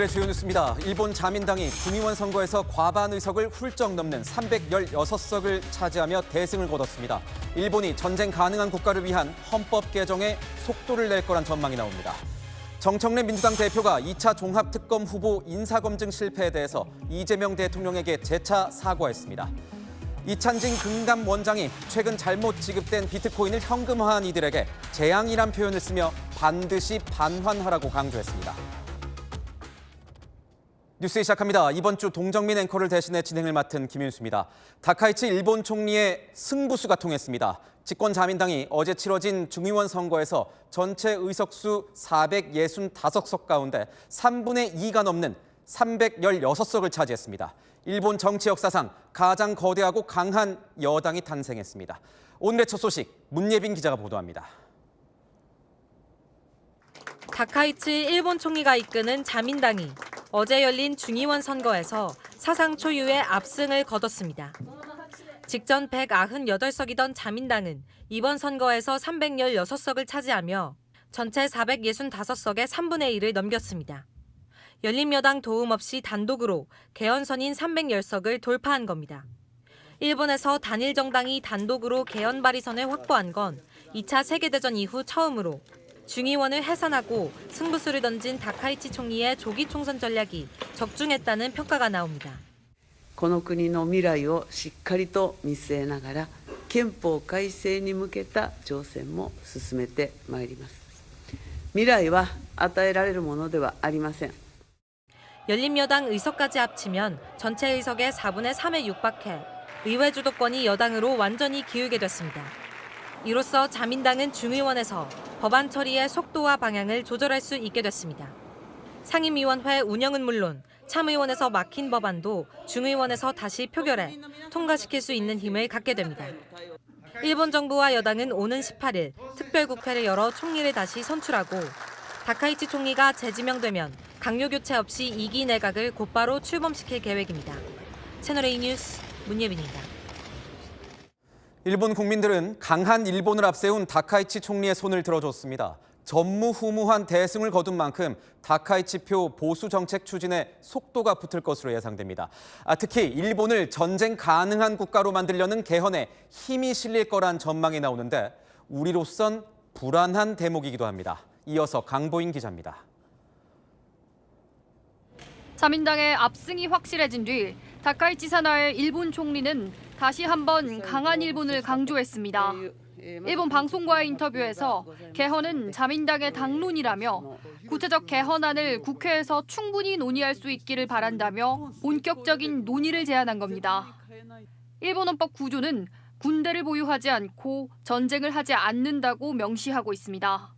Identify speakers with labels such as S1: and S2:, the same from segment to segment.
S1: 오늘의 주요 뉴스입니다. 일본 자민당이 중의원 선거에서 과반 의석을 훌쩍 넘는 316석을 차지하며 대승을 거뒀습니다. 일본이 전쟁 가능한 국가를 위한 헌법 개정에 속도를 낼 거란 전망이 나옵니다. 정청래 민주당 대표가 2차 종합특검 후보 인사검증 실패에 대해서 이재명 대통령에게 재차 사과했습니다. 이찬진 금감원장이 최근 잘못 지급된 비트코인을 현금화한 이들에게 재앙이란 표현을 쓰며 반드시 반환하라고 강조했습니다. 뉴스 시작합니다. 이번 주 동정민 앵커를 대신해 진행을 맡은 김윤수입니다. 다카이치 일본 총리의 승부수가 통했습니다. 집권 자민당이 어제 치러진 중의원 선거에서 전체 의석수 465석 가운데 3분의 2가 넘는 316석을 차지했습니다. 일본 정치 역사상 가장 거대하고 강한 여당이 탄생했습니다. 오늘의 첫 소식, 문예빈 기자가 보도합니다.
S2: 다카이치 일본 총리가 이끄는 자민당이 어제 열린 중의원 선거에서 사상 초유의 압승을 거뒀습니다. 직전 198석이던 자민당은 이번 선거에서 316석을 차지하며 전체 465석의 3분의 1을 넘겼습니다. 열린여당 도움 없이 단독으로 개헌선인 310석을 돌파한 겁니다. 일본에서 단일 정당이 단독으로 개헌 발의선을 확보한 건 2차 세계대전 이후 처음으로 중의원을 해산하고 승부수를 던진 다카이치 총리의 조기 총선 전략이 적중했다는 평가가 나옵니다.
S3: この国の未来をしっかりと見据えながら憲法改正に向けた挑戦も進めてまいります。未来は与えられるものではありません。
S2: 열린여당 의석까지 합치면 전체 의석의 4분의 3에 육박해 의회 주도권이 여당으로 완전히 기울게 됐습니다. 이로써 자민당은 중의원에서 법안 처리의 속도와 방향을 조절할 수 있게 됐습니다. 상임위원회 운영은 물론 참의원에서 막힌 법안도 중의원에서 다시 표결해 통과시킬 수 있는 힘을 갖게 됩니다. 일본 정부와 여당은 오는 18일 특별국회를 열어 총리를 다시 선출하고 다카이치 총리가 재지명되면 강요 교체 없이 2기 내각을 곧바로 출범시킬 계획입니다. 채널A 뉴스 문예빈입니다.
S1: 일본 국민들은 강한 일본을 앞세운 다카이치 총리의 손을 들어줬습니다. 전무후무한 대승을 거둔 만큼 다카이치표 보수 정책 추진에 속도가 붙을 것으로 예상됩니다. 특히 일본을 전쟁 가능한 국가로 만들려는 개헌에 힘이 실릴 거란 전망이 나오는데 우리로선 불안한 대목이기도 합니다. 이어서 강보인 기자입니다.
S4: 자민당의 압승이 확실해진 뒤 다카이치 사나의 일본 총리는 다시 한번 강한 일본을 강조했습니다. 일본 방송과의 인터뷰에서 개헌은 자민당의 당론이라며 구체적 개헌안을 국회에서 충분히 논의할 수 있기를 바란다며 본격적인 논의를 제안한 겁니다. 일본 헌법 구조는 군대를 보유하지 않고 전쟁을 하지 않는다고 명시하고 있습니다.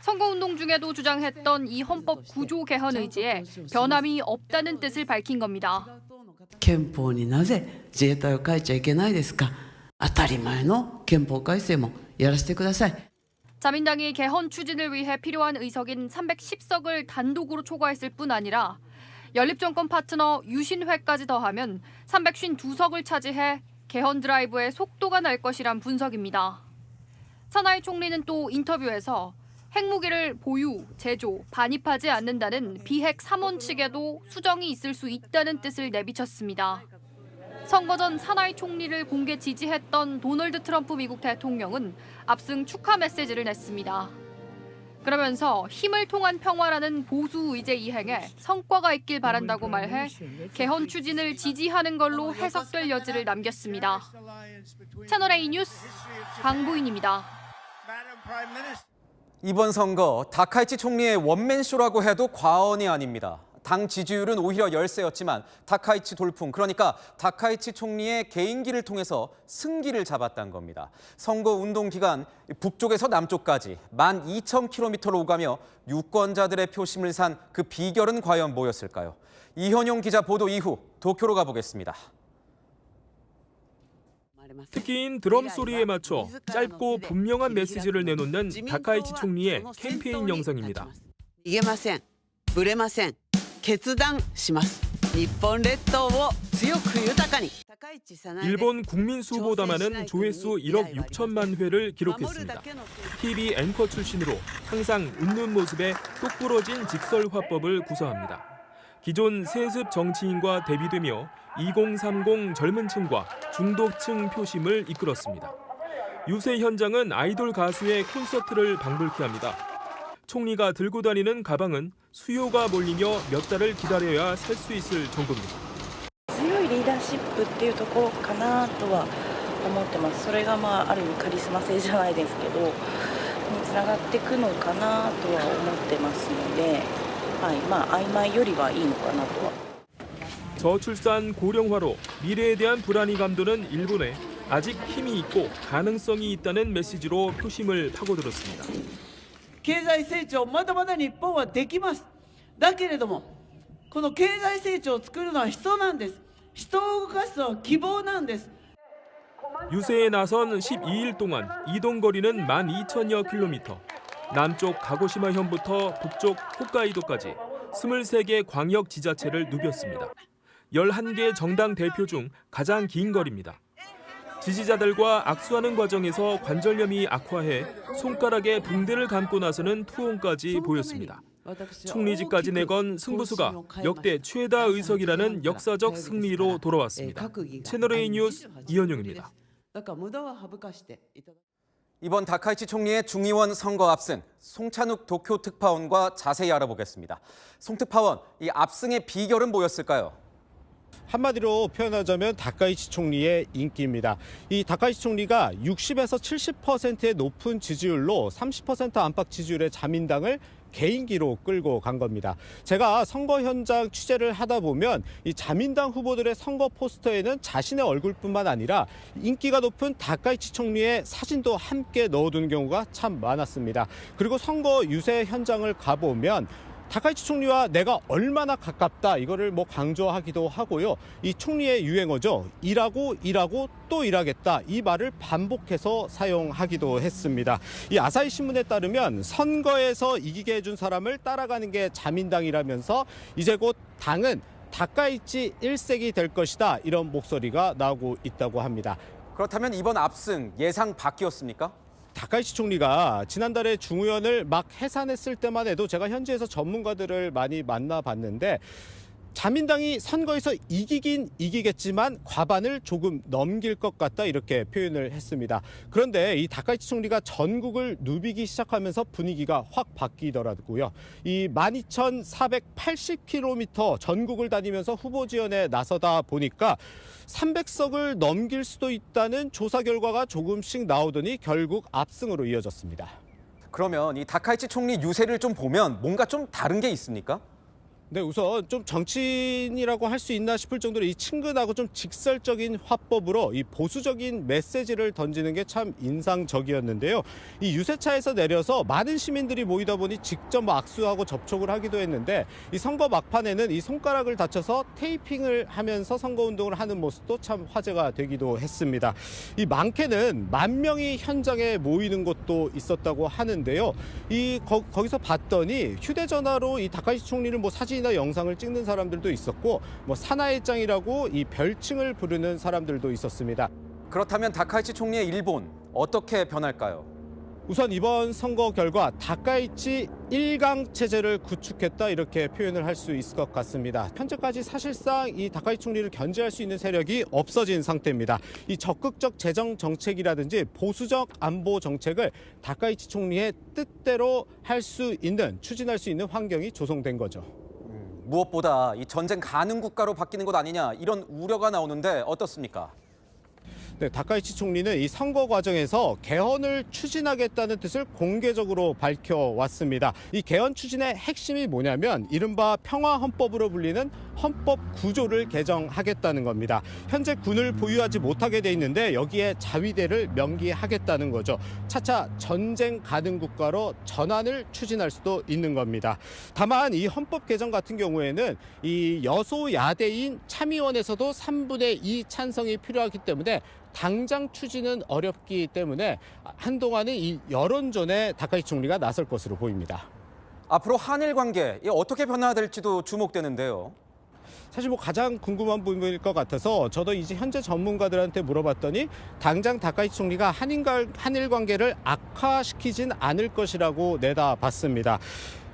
S4: 선거운동 중에도 주장했던 이 헌법 구조 개헌 의지에 변함이 없다는 뜻을 밝힌 겁니다.
S3: 憲法になぜ自衛隊を変えちゃいけないですか。当たり前の憲法改正もやらせてください。
S4: 자민당이 개헌 추진을 위해 필요한 의석인 310석을 단독으로 초과했을 뿐 아니라 연립정권 파트너 유신회까지 더하면 352석을 차지해 개헌 드라이브에 속도가 날 것이란 분석입니다. 사나이 총리는 또 인터뷰에서 핵무기를 보유, 제조, 반입하지 않는다는 비핵 3원 측에도 수정이 있을 수 있다는 뜻을 내비쳤습니다. 선거 전 사나이 총리를 공개 지지했던 도널드 트럼프 미국 대통령은 압승 축하 메시지를 냈습니다. 그러면서 힘을 통한 평화라는 보수 의제 이행에 성과가 있길 바란다고 말해 개헌 추진을 지지하는 걸로 해석될 여지를 남겼습니다. 채널A 뉴스 강보인입니다.
S1: 이번 선거 다카이치 총리의 원맨쇼라고 해도 과언이 아닙니다. 당 지지율은 오히려 열세였지만 다카이치 돌풍, 그러니까 다카이치 총리의 개인기를 통해서 승기를 잡았다는 겁니다. 선거운동 기간 북쪽에서 남쪽까지 12,000km로 오가며 유권자들의 표심을 산 그 비결은 과연 뭐였을까요? 이현용 기자 보도 이후 도쿄로 가보겠습니다.
S5: 특기인 드럼 소리에 맞춰 짧고 분명한 메시지를 내놓는 다카이치 총리의 캠페인 영상입니다.
S3: 逃げません。ぶれません。決断します。日本列島を強く豊かに。
S5: 일본 국민수보다마는 조회수 1억 6천만 회를 기록했습니다. TV 앵커 출신으로 항상 웃는 모습에 똑부러진 직설 화법을 구사합니다. 기존 세습 정치인과 대비되며 2030 젊은 층과 중도층 표심을 이끌었습니다. 유세 현장은 아이돌 가수의 콘서트를 방불케 합니다. 총리가 들고 다니는 가방은 수요가 몰리며 몇 달을 기다려야 살 수 있을 정도입니다.
S6: 強いリーダーシップっていうところかなとは思ってます。それがある意味カリスマ性じゃないですけどにつながっていくのかなとは思ってますので、曖昧よりはいいのかなとは。
S5: 저출산 고령화로 미래에 대한 불안이 감도는 일본에 아직 힘이 있고 가능성이 있다는 메시지로 표심을 파고들었습니다.
S3: 経済成長まだまだ日本はできます。だけれどもこの経済成長を作るのは人なんです。人を動かすのは希望なんです。
S5: 유세에 나선 12일 동안 이동 거리는 12,000여 킬로미터. 남쪽 가고시마현부터 북쪽 홋카이도까지 23개 광역 지자체를 누볐습니다. 11개 정당 대표 중 가장 긴 거리입니다. 지지자들과 악수하는 과정에서 관절염이 악화해 손가락에 붕대를 감고 나서는 투혼까지 보였습니다. 총리직까지 내건 승부수가 역대 최다 의석이라는 역사적 승리로 돌아왔습니다. 채널A 뉴스 이현용입니다.
S1: 이번 다카이치 총리의 중의원 선거 압승, 송찬욱 도쿄 특파원과 자세히 알아보겠습니다. 송 특파원, 이 압승의 비결은 뭐였을까요?
S7: 한마디로 표현하자면 다카이치 총리의 인기입니다. 이 다카이치 총리가 60에서 70%의 높은 지지율로 30% 안팎 지지율의 자민당을 개인기로 끌고 간 겁니다. 제가 선거 현장 취재를 하다 보면 이 자민당 후보들의 선거 포스터에는 자신의 얼굴뿐만 아니라 인기가 높은 다카이치 총리의 사진도 함께 넣어둔 경우가 참 많았습니다. 그리고 선거 유세 현장을 가보면 다카이치 총리와 내가 얼마나 가깝다 이거를 강조하기도 하고요. 이 총리의 유행어죠. 일하고 또 일하겠다 이 말을 반복해서 사용하기도 했습니다. 이 아사히 신문에 따르면 선거에서 이기게 해준 사람을 따라가는 게 자민당이라면서 이제 곧 당은 다카이치 1색이 될 것이다 이런 목소리가 나오고 있다고 합니다.
S1: 그렇다면 이번 압승 예상 밖이었습니까?
S7: 다카이치 총리가 지난달에 중의원을 막 해산했을 때만 해도 제가 현지에서 전문가들을 많이 만나봤는데 자민당이 선거에서 이기긴 이기겠지만 과반을 조금 넘길 것 같다 이렇게 표현을 했습니다. 그런데 이 다카이치 총리가 전국을 누비기 시작하면서 분위기가 확 바뀌더라고요. 이 12,480km 전국을 다니면서 후보 지원에 나서다 보니까 300석을 넘길 수도 있다는 조사 결과가 조금씩 나오더니 결국 압승으로 이어졌습니다.
S1: 그러면 이 다카이치 총리 유세를 좀 보면 뭔가 좀 다른 게 있습니까?
S7: 네, 우선 좀 정치인이라고 할 수 있나 싶을 정도로 이 친근하고 좀 직설적인 화법으로 이 보수적인 메시지를 던지는 게 참 인상적이었는데요. 이 유세차에서 내려서 많은 시민들이 모이다 보니 직접 악수하고 접촉을 하기도 했는데 이 선거 막판에는 이 손가락을 다쳐서 테이핑을 하면서 선거운동을 하는 모습도 참 화제가 되기도 했습니다. 이 많게는 10,000명이 현장에 모이는 곳도 있었다고 하는데요. 거기서 봤더니 휴대전화로 이 다카이치 총리를 사진이나 영상을 찍는 사람들도 있었고 사나의 짱이라고 이 별칭을 부르는 사람들도 있었습니다.
S1: 그렇다면 다카이치 총리의 일본 어떻게 변할까요?
S7: 우선 이번 선거 결과 다카이치 1강 체제를 구축했다 이렇게 표현을 할 수 있을 것 같습니다. 현재까지 사실상 이 다카이치 총리를 견제할 수 있는 세력이 없어진 상태입니다. 이 적극적 재정 정책이라든지 보수적 안보 정책을 다카이치 총리의 뜻대로 추진할 수 있는 환경이 조성된 거죠.
S1: 무엇보다 이 전쟁 가능 국가로 바뀌는 것 아니냐 이런 우려가 나오는데 어떻습니까?
S7: 네, 다카이치 총리는 이 선거 과정에서 개헌을 추진하겠다는 뜻을 공개적으로 밝혀왔습니다. 이 개헌 추진의 핵심이 뭐냐면 이른바 평화헌법으로 불리는 헌법 구조를 개정하겠다는 겁니다. 현재 군을 보유하지 못하게 돼 있는데 여기에 자위대를 명기하겠다는 거죠. 차차 전쟁 가능 국가로 전환을 추진할 수도 있는 겁니다. 다만 이 헌법 개정 같은 경우에는 이 여소야대인 참의원에서도 3분의 2 찬성이 필요하기 때문에 당장 추진은 어렵기 때문에 한동안은 이 여론전에 다카이치 총리가 나설 것으로 보입니다.
S1: 앞으로 한일 관계 어떻게 변화될지도 주목되는데요.
S7: 사실 뭐 가장 궁금한 부분일 것 같아서 저도 이제 현재 전문가들한테 물어봤더니 당장 다카이치 총리가 한일 관계를 악화시키진 않을 것이라고 내다봤습니다.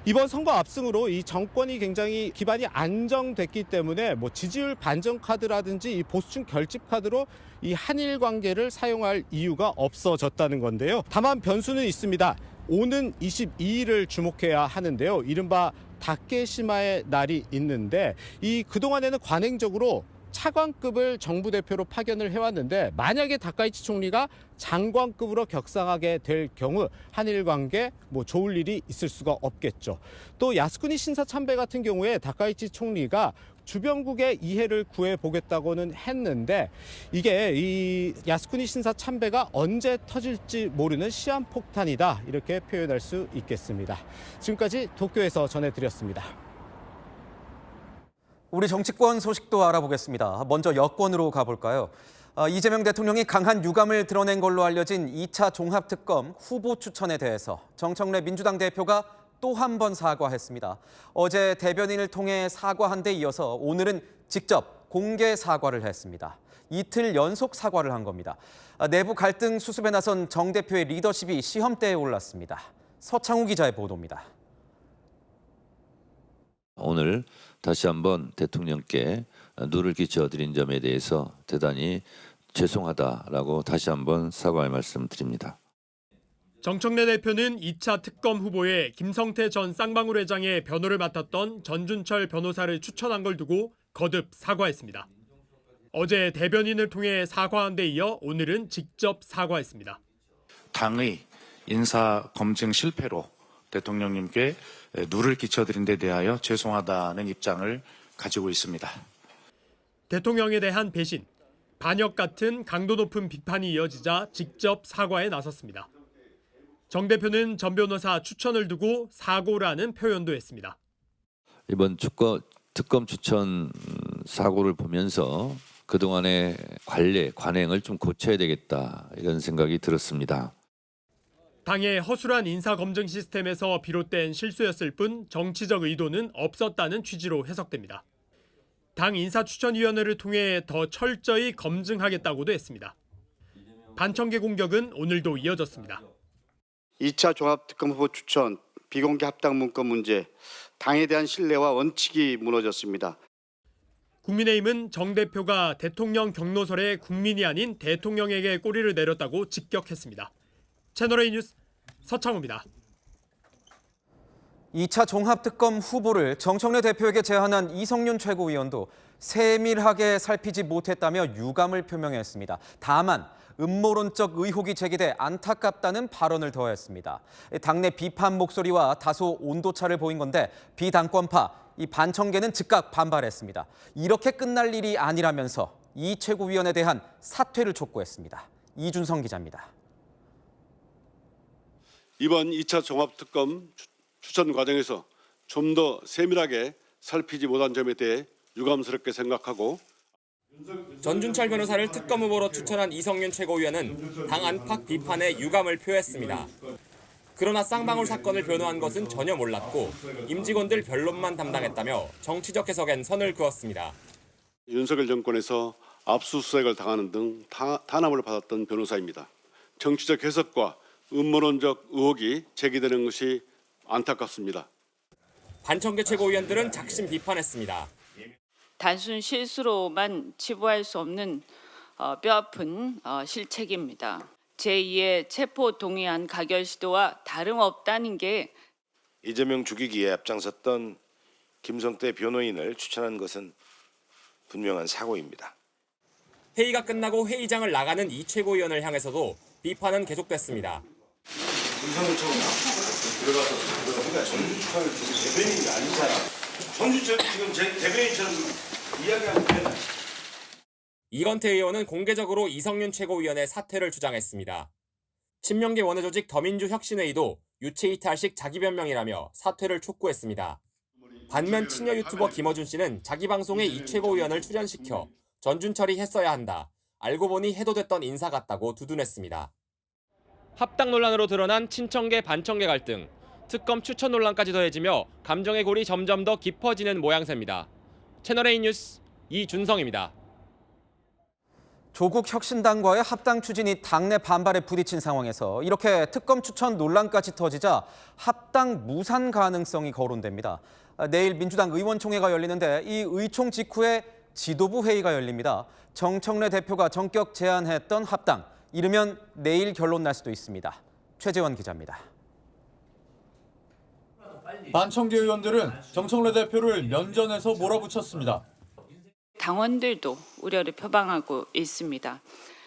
S7: 이번 선거 압승으로 이 정권이 굉장히 기반이 안정됐기 때문에 뭐 지지율 반전 카드라든지 이 보수층 결집 카드로 이 한일 관계를 사용할 이유가 없어졌다는 건데요. 다만 변수는 있습니다. 오는 22일을 주목해야 하는데요. 이른바 다케시마의 날이 있는데 이 그동안에는 관행적으로 차관급을 정부 대표로 파견을 해왔는데 만약에 다카이치 총리가 장관급으로 격상하게 될 경우 한일 관계 뭐 좋을 일이 있을 수가 없겠죠. 또 야스쿠니 신사 참배 같은 경우에 다카이치 총리가 주변국의 이해를 구해보겠다고는 했는데 이게 이 야스쿠니 신사 참배가 언제 터질지 모르는 시한폭탄이다 이렇게 표현할 수 있겠습니다. 지금까지 도쿄에서 전해드렸습니다.
S1: 우리 정치권 소식도 알아보겠습니다. 먼저 여권으로 가볼까요? 이재명 대통령이 강한 유감을 드러낸 걸로 알려진 2차 종합특검 후보 추천에 대해서 정청래 민주당 대표가 또 한 번 사과했습니다. 어제 대변인을 통해 사과한 데 이어서 오늘은 직접 공개 사과를 했습니다. 이틀 연속 사과를 한 겁니다. 내부 갈등 수습에 나선 정 대표의 리더십이 시험대에 올랐습니다. 서창우 기자의 보도입니다.
S8: 오늘 다시 한번 대통령께 누를 끼쳐드린 점에 대해서 대단히 죄송하다라고 다시 한번 사과의 말씀드립니다.
S5: 정청래 대표는 2차 특검 후보에 김성태 전 쌍방울 회장의 변호를 맡았던 전준철 변호사를 추천한 걸 두고 거듭 사과했습니다. 어제 대변인을 통해 사과한 데 이어 오늘은 직접 사과했습니다.
S9: 당의 인사 검증 실패로 대통령님께 누를 끼쳐드린 데 대하여 죄송하다는 입장을 가지고 있습니다.
S5: 대통령에 대한 배신, 반역 같은 강도 높은 비판이 이어지자 직접 사과에 나섰습니다. 정 대표는 전 변호사 추천을 두고 사고라는 표현도 했습니다.
S8: 이번 특검 추천 사고를 보면서 그동안의 관행을 좀 고쳐야 되겠다 이런 생각이 들었습니다.
S5: 당의 허술한 인사검증 시스템에서 비롯된 실수였을 뿐 정치적 의도는 없었다는 취지로 해석됩니다. 당 인사추천위원회를 통해 더 철저히 검증하겠다고도 했습니다. 반청계 공격은 오늘도 이어졌습니다.
S10: 2차 종합특검 후보 추천, 비공개 합당 문건 문제, 당에 대한 신뢰와 원칙이 무너졌습니다.
S5: 국민의힘은 정 대표가 대통령 경로설에 국민이 아닌 대통령에게 꼬리를 내렸다고 직격했습니다. 채널A 뉴스 서창우입니다.
S1: 2차 종합특검 후보를 정청래 대표에게 제안한 이성윤 최고위원도 세밀하게 살피지 못했다며 유감을 표명했습니다. 다만 음모론적 의혹이 제기돼 안타깝다는 발언을 더했습니다. 당내 비판 목소리와 다소 온도차를 보인 건데 비당권파, 이 반청계는 즉각 반발했습니다. 이렇게 끝날 일이 아니라면서 이 최고위원에 대한 사퇴를 촉구했습니다. 이준성 기자입니다.
S11: 이번 2차 종합특검 추천 과정에서 좀 더 세밀하게 살피지 못한 점에 대해 유감스럽게 생각하고
S12: 전준철 변호사를 특검 후보로 추천한 이성윤 최고위원은 당 안팎 비판에 유감을 표했습니다. 그러나 쌍방울 사건을 변호한 것은 전혀 몰랐고 임직원들 변론만 담당했다며 정치적 해석엔 선을 그었습니다.
S11: 윤석열 정권에서 압수수색을 당하는 등 탄압을 받았던 변호사입니다. 정치적 해석과 음모론적 의혹이 제기되는 것이 안타깝습니다.
S12: 반청계 최고위원들은 작심 비판했습니다.
S13: 단순 실수로만 치부할 수 없는 뼈아픈 실책입니다. 제2의 체포 동의안 가결 시도와 다름없다는 게
S14: 이재명 죽이기에 앞장섰던 김성태 변호인을 추천한 것은 분명한 사고입니다.
S12: 회의가 끝나고 회의장을 나가는 이 최고위원을 향해서도 비판은 계속됐습니다.
S14: 윤석열 총장 들어가서 우리가 전준철 대변인이 아니잖아. 전준철 지금 제 대변인처럼 이야기하면 되나?
S12: 이건태 의원은 공개적으로 이성윤 최고위원의 사퇴를 주장했습니다. 친명계 원내조직 더민주혁신회의도 유체이탈식 자기 변명이라며 사퇴를 촉구했습니다. 반면 친여 유튜버 김어준 씨는 자기 방송에 이 최고위원을 출연시켜 전준철이 했어야 한다. 알고 보니 해도 됐던 인사 같다고 두둔했습니다. 합당 논란으로 드러난 친청계 반청계 갈등, 특검 추천 논란까지 더해지며 감정의 골이 점점 더 깊어지는 모양새입니다. 채널A 뉴스 이준성입니다.
S1: 조국 혁신당과의 합당 추진이 당내 반발에 부딪힌 상황에서 이렇게 특검 추천 논란까지 터지자 합당 무산 가능성이 거론됩니다. 내일 민주당 의원총회가 열리는데 이 의총 직후에 지도부 회의가 열립니다. 정청래 대표가 전격 제안했던 합당, 이르면 내일 결론 날 수도 있습니다. 최재원 기자입니다.
S15: 반청계 의원들은 정청래 대표를 면전에서 몰아붙였습니다.
S13: 당원들도 우려를 표방하고 있습니다.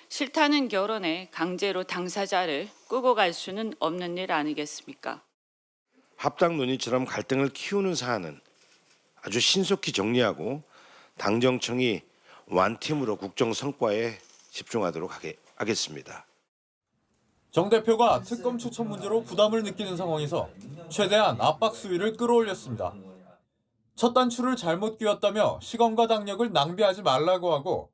S13: 싫다는 결혼에 강제로 당사자를 끌고 갈 수는 없는 일 아니겠습니까?
S14: 합당 논의처럼 갈등을 키우는 사안은 아주 신속히 정리하고 당정청이 완팀으로 국정 성과에 집중하도록 하겠습니다.
S15: 정 대표가 특검 추천 문제로 부담을 느끼는 상황에서 최대한 압박 수위를 끌어올렸습니다. 첫 단추를 잘못 끼웠다며 시간과 당력을 낭비하지 말라고 하고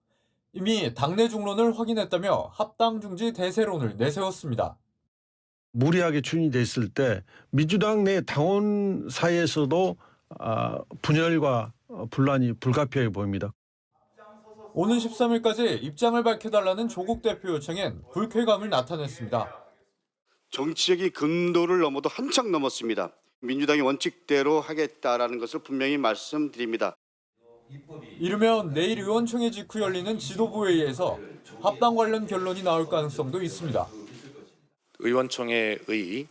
S15: 이미 당내 중론을 확인했다며 합당 중지 대세론을 내세웠습니다.
S16: 무리하게 추진이 됐을 때 민주당 내 당원 사이에서도 분열과 분란이 불가피하게 보입니다.
S15: 오는 13일까지 입장을 밝혀달라는 조국 대표 요청엔 불쾌감을 나타냈습니다.
S10: 정치적인 근도를 넘어도 한참 넘었습니다. 민주당이 원칙대로 하겠다라는 것을 분명히 말씀드립니다.
S15: 이르면 내일 의원총회 직후 열리는 지도부 회의에서 합당 관련 결론이 나올 가능성도 있습니다.
S9: 의원총회의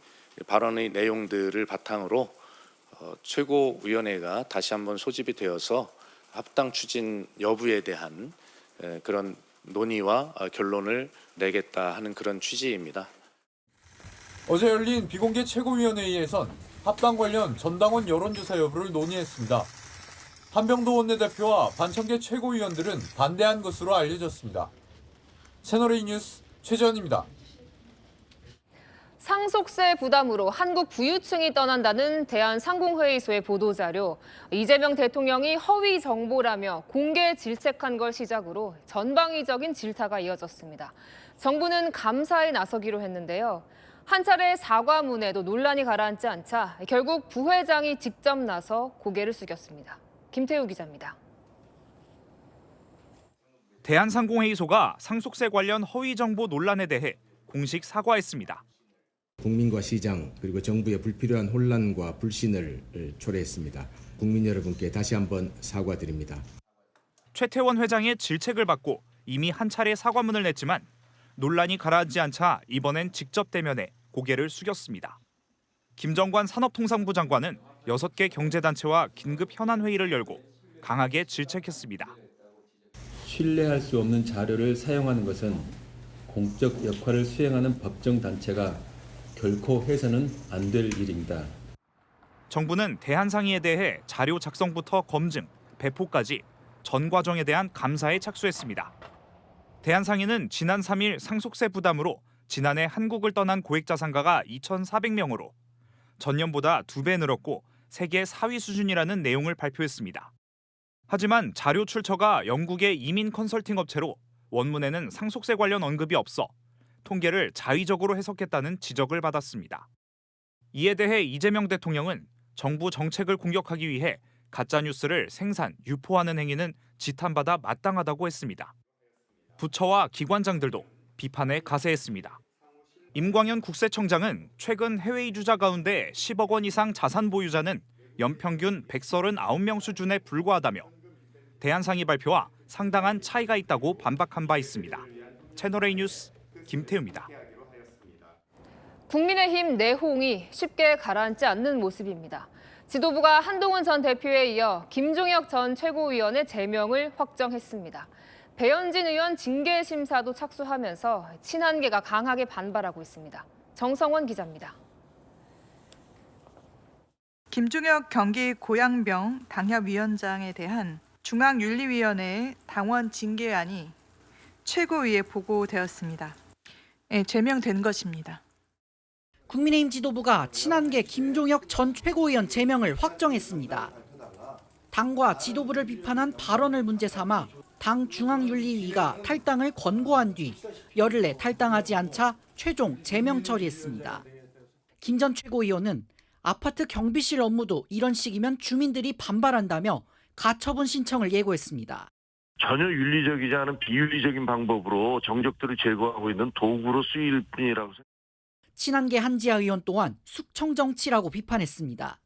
S9: 발언의 내용들을 바탕으로 최고위원회가 다시 한번 소집이 되어서 합당 추진 여부에 대한 그런 논의와 결론을 내겠다 하는 그런 취지입니다.
S15: 어제 열린 비공개 최고위원회의에선 합당 관련 전당원 여론조사 여부를 논의했습니다. 한병도 원내대표와 반청계 최고위원들은 반대한 것으로 알려졌습니다. 채널A 뉴스 최재원입니다.
S17: 상속세 부담으로 한국 부유층이 떠난다는 대한상공회의소의 보도자료. 이재명 대통령이 허위 정보라며 공개 질책한 걸 시작으로 전방위적인 질타가 이어졌습니다. 정부는 감사에 나서기로 했는데요. 한 차례 사과문에도 논란이 가라앉지 않자 결국 부회장이 직접 나서 고개를 숙였습니다. 김태우 기자입니다.
S18: 대한상공회의소가 상속세 관련 허위 정보 논란에 대해 공식 사과했습니다.
S19: 국민과 시장 그리고 정부의 불필요한 혼란과 불신을 초래했습니다. 국민 여러분께 다시 한번 사과드립니다.
S18: 최태원 회장의 질책을 받고 이미 한 차례 사과문을 냈지만 논란이 가라앉지 않자 이번엔 직접 대면해 고개를 숙였습니다. 김정관 산업통상부 장관은 6개 경제단체와 긴급 현안회의를 열고 강하게 질책했습니다.
S20: 신뢰할 수 없는 자료를 사용하는 것은 공적 역할을 수행하는 법정단체가 결코 해서는 안 될 일입니다.
S18: 정부는 대한상의에 대해 자료 작성부터 검증, 배포까지 전 과정에 대한 감사에 착수했습니다. 대한상의는 지난 3일 상속세 부담으로 지난해 한국을 떠난 고액자산가가 2,400명으로 전년보다 2배 늘었고 세계 4위 수준이라는 내용을 발표했습니다. 하지만 자료 출처가 영국의 이민 컨설팅 업체로 원문에는 상속세 관련 언급이 없어 통계를 자의적으로 해석했다는 지적을 받았습니다. 이에 대해 이재명 대통령은 정부 정책을 공격하기 위해 가짜뉴스를 생산, 유포하는 행위는 지탄받아 마땅하다고 했습니다. 부처와 기관장들도 비판에 가세했습니다. 임광현 국세청장은 최근 해외 이주자 가운데 10억 원 이상 자산 보유자는 연평균 139명 수준에 불과하다며 대한상의 발표와 상당한 차이가 있다고 반박한 바 있습니다. 채널A 뉴스 김태우입니다.
S17: 국민의힘 내홍이 쉽게 가라앉지 않는 모습입니다. 지도부가 한동훈 전 대표에 이어 김종혁 전 최고위원의 제명을 확정했습니다. 배현진 의원 징계 심사도 착수하면서 친한계가 강하게 반발하고 있습니다. 정성원 기자입니다.
S21: 김종혁 경기 고양병 당협위원장에 대한 중앙윤리위원회의 당원 징계안이 최고위에 보고되었습니다. 제명된 것입니다.
S22: 국민의힘 지도부가 친한계 김종혁 전 최고위원 제명을 확정했습니다. 당과 지도부를 비판한 발언을 문제 삼아 당 중앙윤리위가 탈당을 권고한 뒤 열흘 내 탈당하지 않자 최종 제명 처리했습니다. 김 전 최고위원은 아파트 경비실 업무도 이런 식이면 주민들이 반발한다며 가처분 신청을 예고했습니다.
S2: 전혀 윤리적이지 않은 비윤리적인 방법으로 정적들을 제거하고 있는 도구로 쓰일 뿐이라고 생각합니다.
S22: 친한계 한지아 의원 또한 숙청 정치라고 비판했습니다.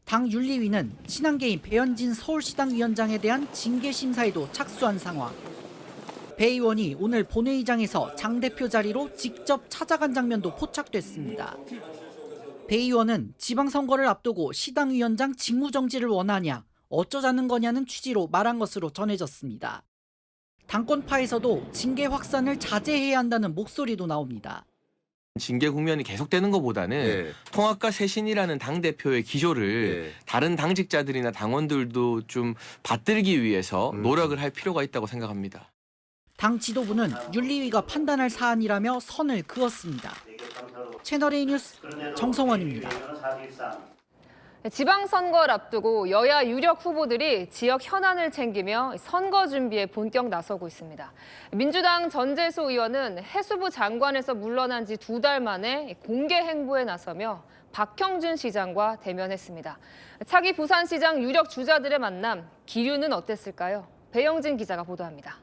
S22: 당 윤리위는 친한계인 배현진 서울시당 위원장에 대한 징계 심사에도 착수한 상황. 배 의원이 오늘 본회의장에서 장 대표 자리로 직접 찾아간 장면도 포착됐습니다. 배 의원은 지방선거를 앞두고 시당 위원장 직무정지를 원하냐, 어쩌자는 거냐는 취지로 말한 것으로 전해졌습니다. 당권파에서도 징계 확산을 자제해야 한다는 목소리도 나옵니다.
S4: 징계 국면이 계속되는 것보다는 통합과 쇄신이라는 당대표의 기조를 다른 당직자들이나 당원들도 좀 받들기 위해서 노력을 할 필요가 있다고 생각합니다.
S22: 당 지도부는 윤리위가 판단할 사안이라며 선을 그었습니다. 채널A 뉴스 정성원입니다.
S17: 지방선거를 앞두고 여야 유력 후보들이 지역 현안을 챙기며 선거 준비에 본격 나서고 있습니다. 민주당 전재수 의원은 해수부 장관에서 물러난 지 2달 만에 공개 행보에 나서며 박형준 시장과 대면했습니다. 차기 부산시장 유력 주자들의 만남, 기류는 어땠을까요? 배영진 기자가 보도합니다.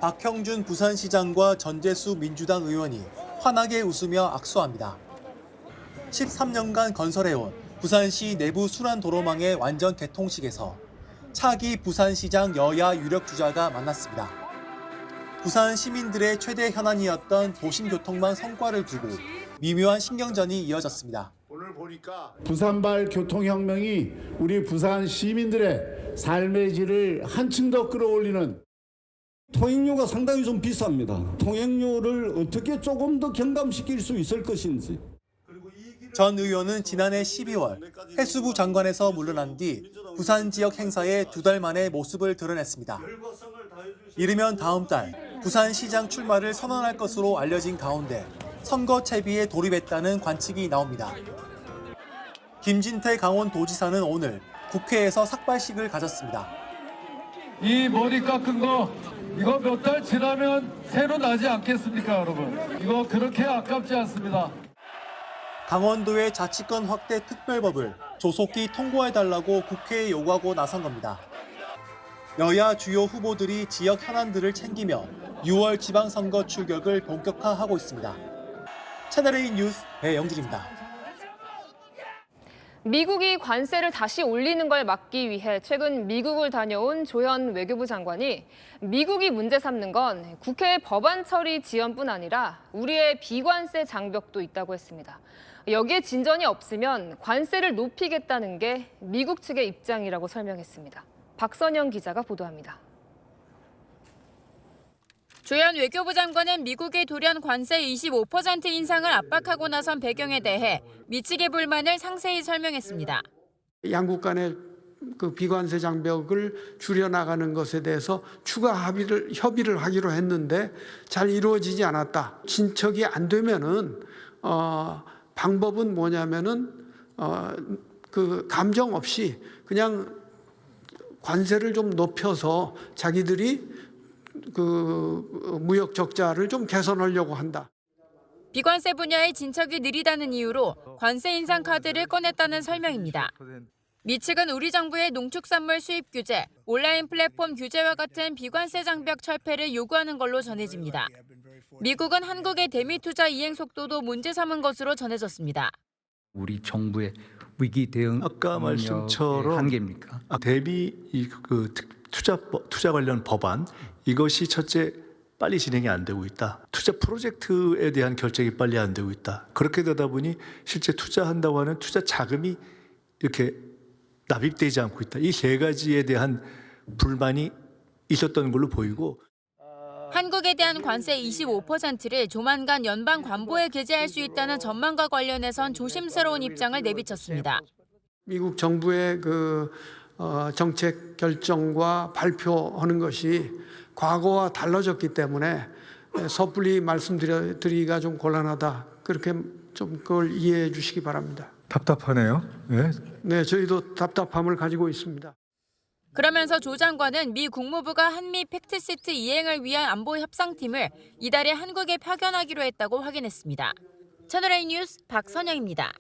S23: 박형준 부산시장과 전재수 민주당 의원이 환하게 웃으며 악수합니다. 13년간 건설해온 부산시 내부 순환 도로망의 완전 개통식에서 차기 부산시장 여야 유력 주자가 만났습니다. 부산 시민들의 최대 현안이었던 도심교통망 성과를 두고 미묘한 신경전이 이어졌습니다.
S24: 부산발 교통혁명이 우리 부산 시민들의 삶의 질을 한층 더 끌어올리는
S25: 통행료가 상당히 좀 비쌉니다. 통행료를 어떻게 조금 더 경감시킬 수 있을 것인지.
S23: 전 의원은 지난해 12월 해수부 장관에서 물러난 뒤 부산 지역 행사에 2달 만에 모습을 드러냈습니다. 이르면 다음 달 부산시장 출마를 선언할 것으로 알려진 가운데 선거 채비에 돌입했다는 관측이 나옵니다. 김진태 강원도지사는 오늘 국회에서 삭발식을 가졌습니다.
S26: 이 머리 깎은 거 이거 몇 달 지나면 새로 나지 않겠습니까, 여러분? 이거 그렇게 아깝지 않습니다.
S23: 강원도의 자치권 확대 특별법을 조속히 통과해달라고 국회에 요구하고 나선 겁니다. 여야 주요 후보들이 지역 현안들을 챙기며 6월 지방선거 출격을 본격화하고 있습니다. 채널A 뉴스 배영진입니다.
S17: 미국이 관세를 다시 올리는 걸 막기 위해 최근 미국을 다녀온 조현 외교부 장관이 미국이 문제 삼는 건 국회의 법안 처리 지연뿐 아니라 우리의 비관세 장벽도 있다고 했습니다. 여기에 진전이 없으면 관세를 높이겠다는 게 미국 측의 입장이라고 설명했습니다. 박선영 기자가 보도합니다.
S27: 조현 외교부 장관은 미국의 돌연 관세 25% 인상을 압박하고 나선 배경에 대해 미 측의 불만을 상세히 설명했습니다.
S28: 양국 간의 그 비관세 장벽을 줄여나가는 것에 대해서 추가 협의를 하기로 했는데 잘 이루어지지 않았다. 진척이 안 되면은 방법은 뭐냐면은 그 감정 없이 그냥 관세를 좀 높여서 자기들이 그 무역 적자를 좀 개선하려고 한다.
S27: 비관세 분야의 진척이 느리다는 이유로 관세 인상 카드를 꺼냈다는 설명입니다. 미 측은 우리 정부의 농축산물 수입 규제, 온라인 플랫폼 규제와 같은 비관세 장벽 철폐를 요구하는 걸로 전해집니다. 미국은 한국의 대미 투자 이행 속도도 문제 삼은 것으로 전해졌습니다.
S29: 우리 정부의 위기 대응
S30: 아까 말씀처럼
S29: 한계입니까?
S30: 대미 투자 관련 법안 이것이 첫째 빨리 진행이 안 되고 있다. 투자 프로젝트에 대한 결정이 빨리 안 되고 있다. 그렇게 되다 보니 실제 투자한다고 하는 투자 자금이 이렇게 납입되지 않고 있다. 이 세 가지에 대한 불만이 있었던 걸로 보이고
S27: 한국에 대한 관세 25%를 조만간 연방 관보에 게재할 수 있다는 전망과 관련해선 조심스러운 입장을 내비쳤습니다.
S28: 미국 정부의 그 정책 결정과 발표하는 것이 과거와 달라졌기 때문에 섣불리 말씀드리기가 좀 곤란하다. 그렇게 좀 그걸 이해해 주시기 바랍니다.
S29: 답답하네요. 네.
S28: 네, 저희도 답답함을 가지고 있습니다.
S27: 그러면서 조 장관은 미 국무부가 한미 팩트시트 이행을 위한 안보 협상팀을 이달에 한국에 파견하기로 했다고 확인했습니다. 채널A 뉴스 박선영입니다.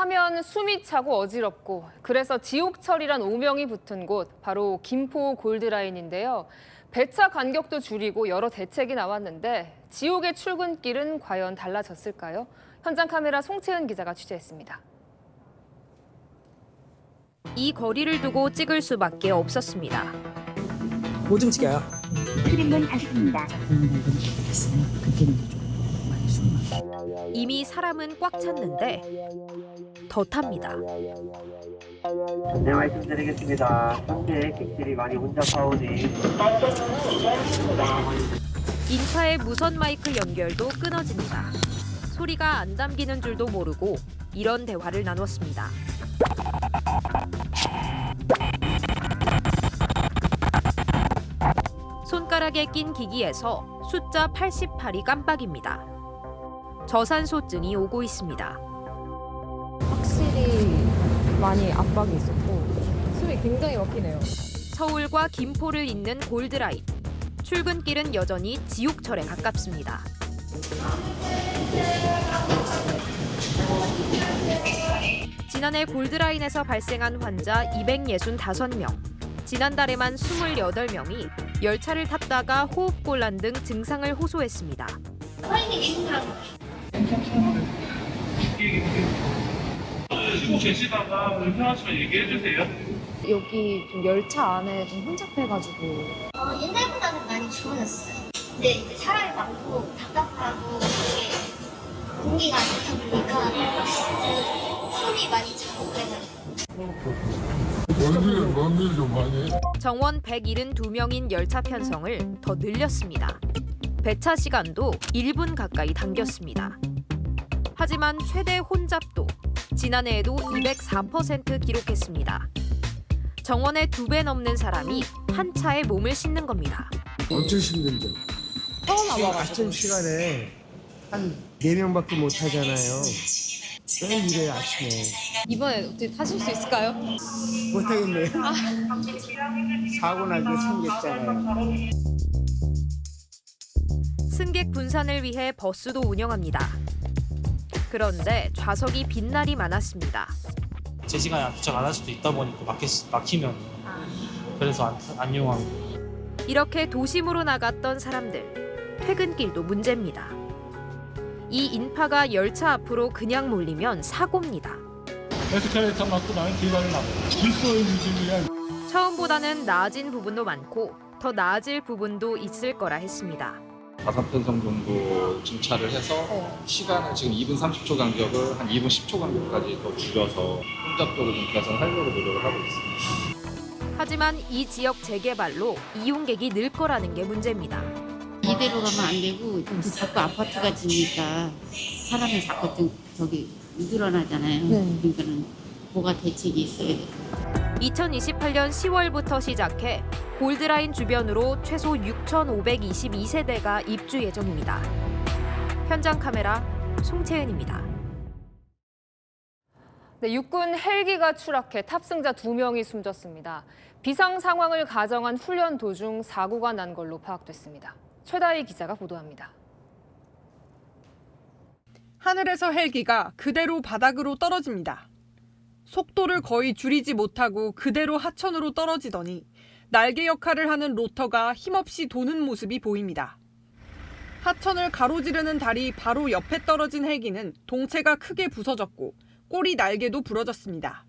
S17: 타면 숨이 차고 어지럽고 그래서 지옥철이란 오명이 붙은 곳 바로 김포 골드라인인데요. 배차 간격도 줄이고 여러 대책이 나왔는데 지옥의 출근길은 과연 달라졌을까요? 현장 카메라 송채은 기자가 취재했습니다.
S1: 이 거리를 두고 찍을 수밖에 없었습니다.
S3: 못 움직여요.
S1: 트림은 다십니다. 이미 사람은 꽉 찼는데 더 탑니다.
S5: 네, 말씀드리겠습니다. 현재 객실이 많이 혼잡하오니
S1: 인파의 무선 마이크 연결도 끊어집니다. 소리가 안 담기는 줄도 모르고 이런 대화를 나눴습니다. 손가락에 낀 기기에서 숫자 88이 깜빡입니다. 저산소증이 오고 있습니다.
S17: 확실히 많이 압박이 있었고 숨이 굉장히 막히네요.
S1: 서울과 김포를 잇는 골드라인. 출근길은 여전히 지옥철에 가깝습니다. 지난해 골드라인에서 발생한 환자 265명. 지난달에만 28명이 열차를 탔다가 호흡곤란 등 증상을 호소했습니다.
S6: 쉬고 계시다가 불편하시면 얘기해 주세요.
S7: 여기 좀 열차 안에 좀 혼잡해가지고
S8: 옛날보다는 많이 좋아졌어요. 근데 이제 사람이 많고 답답하고 이게 공기가 안 좋다 보니까 숨이 많이 차고 그래가지고.
S6: 뭔일 좀 많이.
S1: 정원 172명인 열차 편성을 더 늘렸습니다. 배차 시간도 1분 가까이 당겼습니다. 하지만 최대 혼잡도 지난해에도 204% 기록했습니다. 정원에 2배 넘는 사람이 한 차에 몸을 싣는 겁니다.
S28: 엄청 힘들죠.
S7: 처음 와봐가지고.
S28: 아침 시간에 한 4명밖에 못 타잖아요. 매일 이래요, 아침에.
S7: 이번에 어떻게 타실 수 있을까요?
S28: 못 타겠네요. 사고 나도 생겼잖아요.
S1: 승객 분산을 위해 버스도 운영합니다. 그런데 좌석이 빈 날이 많았습니다.
S11: 제 시간에 도착 안 할 수도 있다 보니까 막히면 그래서 안 이용합니다.
S1: 이렇게 도심으로 나갔던 사람들, 퇴근길도 문제입니다. 이 인파가 열차 앞으로 그냥 몰리면 사고입니다.
S6: 에스컬레이터 맞고 나는 뒤가를 나고 질서유지위한.
S1: 처음보다는 나아진 부분도 많고 더 나아질 부분도 있을 거라 했습니다.
S12: 5편성 정도 증차를 해서 시간을 지금 2분 30초 간격을 한 2분 10초 간격까지 더 줄여서 혼잡도를 좀 개선하려고 노력을 하고 있습니다.
S1: 하지만 이 지역 재개발로 이용객이 늘 거라는 게 문제입니다.
S13: 이대로 가면 안 되고 자꾸 아파트가 지니까 사람이 자꾸 저기 늘어나잖아요. 그러니까는 뭐가 대책이 있어야 돼요.
S1: 2028년 10월부터 시작해 골드라인 주변으로 최소 6,522세대가 입주 예정입니다. 현장 카메라 송채은입니다.
S17: 네, 육군 헬기가 추락해 탑승자 2명이 숨졌습니다. 비상 상황을 가정한 훈련 도중 사고가 난 걸로 파악됐습니다. 최다희 기자가 보도합니다.
S14: 하늘에서 헬기가 그대로 바닥으로 떨어집니다. 속도를 거의 줄이지 못하고 그대로 하천으로 떨어지더니 날개 역할을 하는 로터가 힘없이 도는 모습이 보입니다. 하천을 가로지르는 달이 바로 옆에 떨어진 헬기는 동체가 크게 부서졌고 꼬리 날개도 부러졌습니다.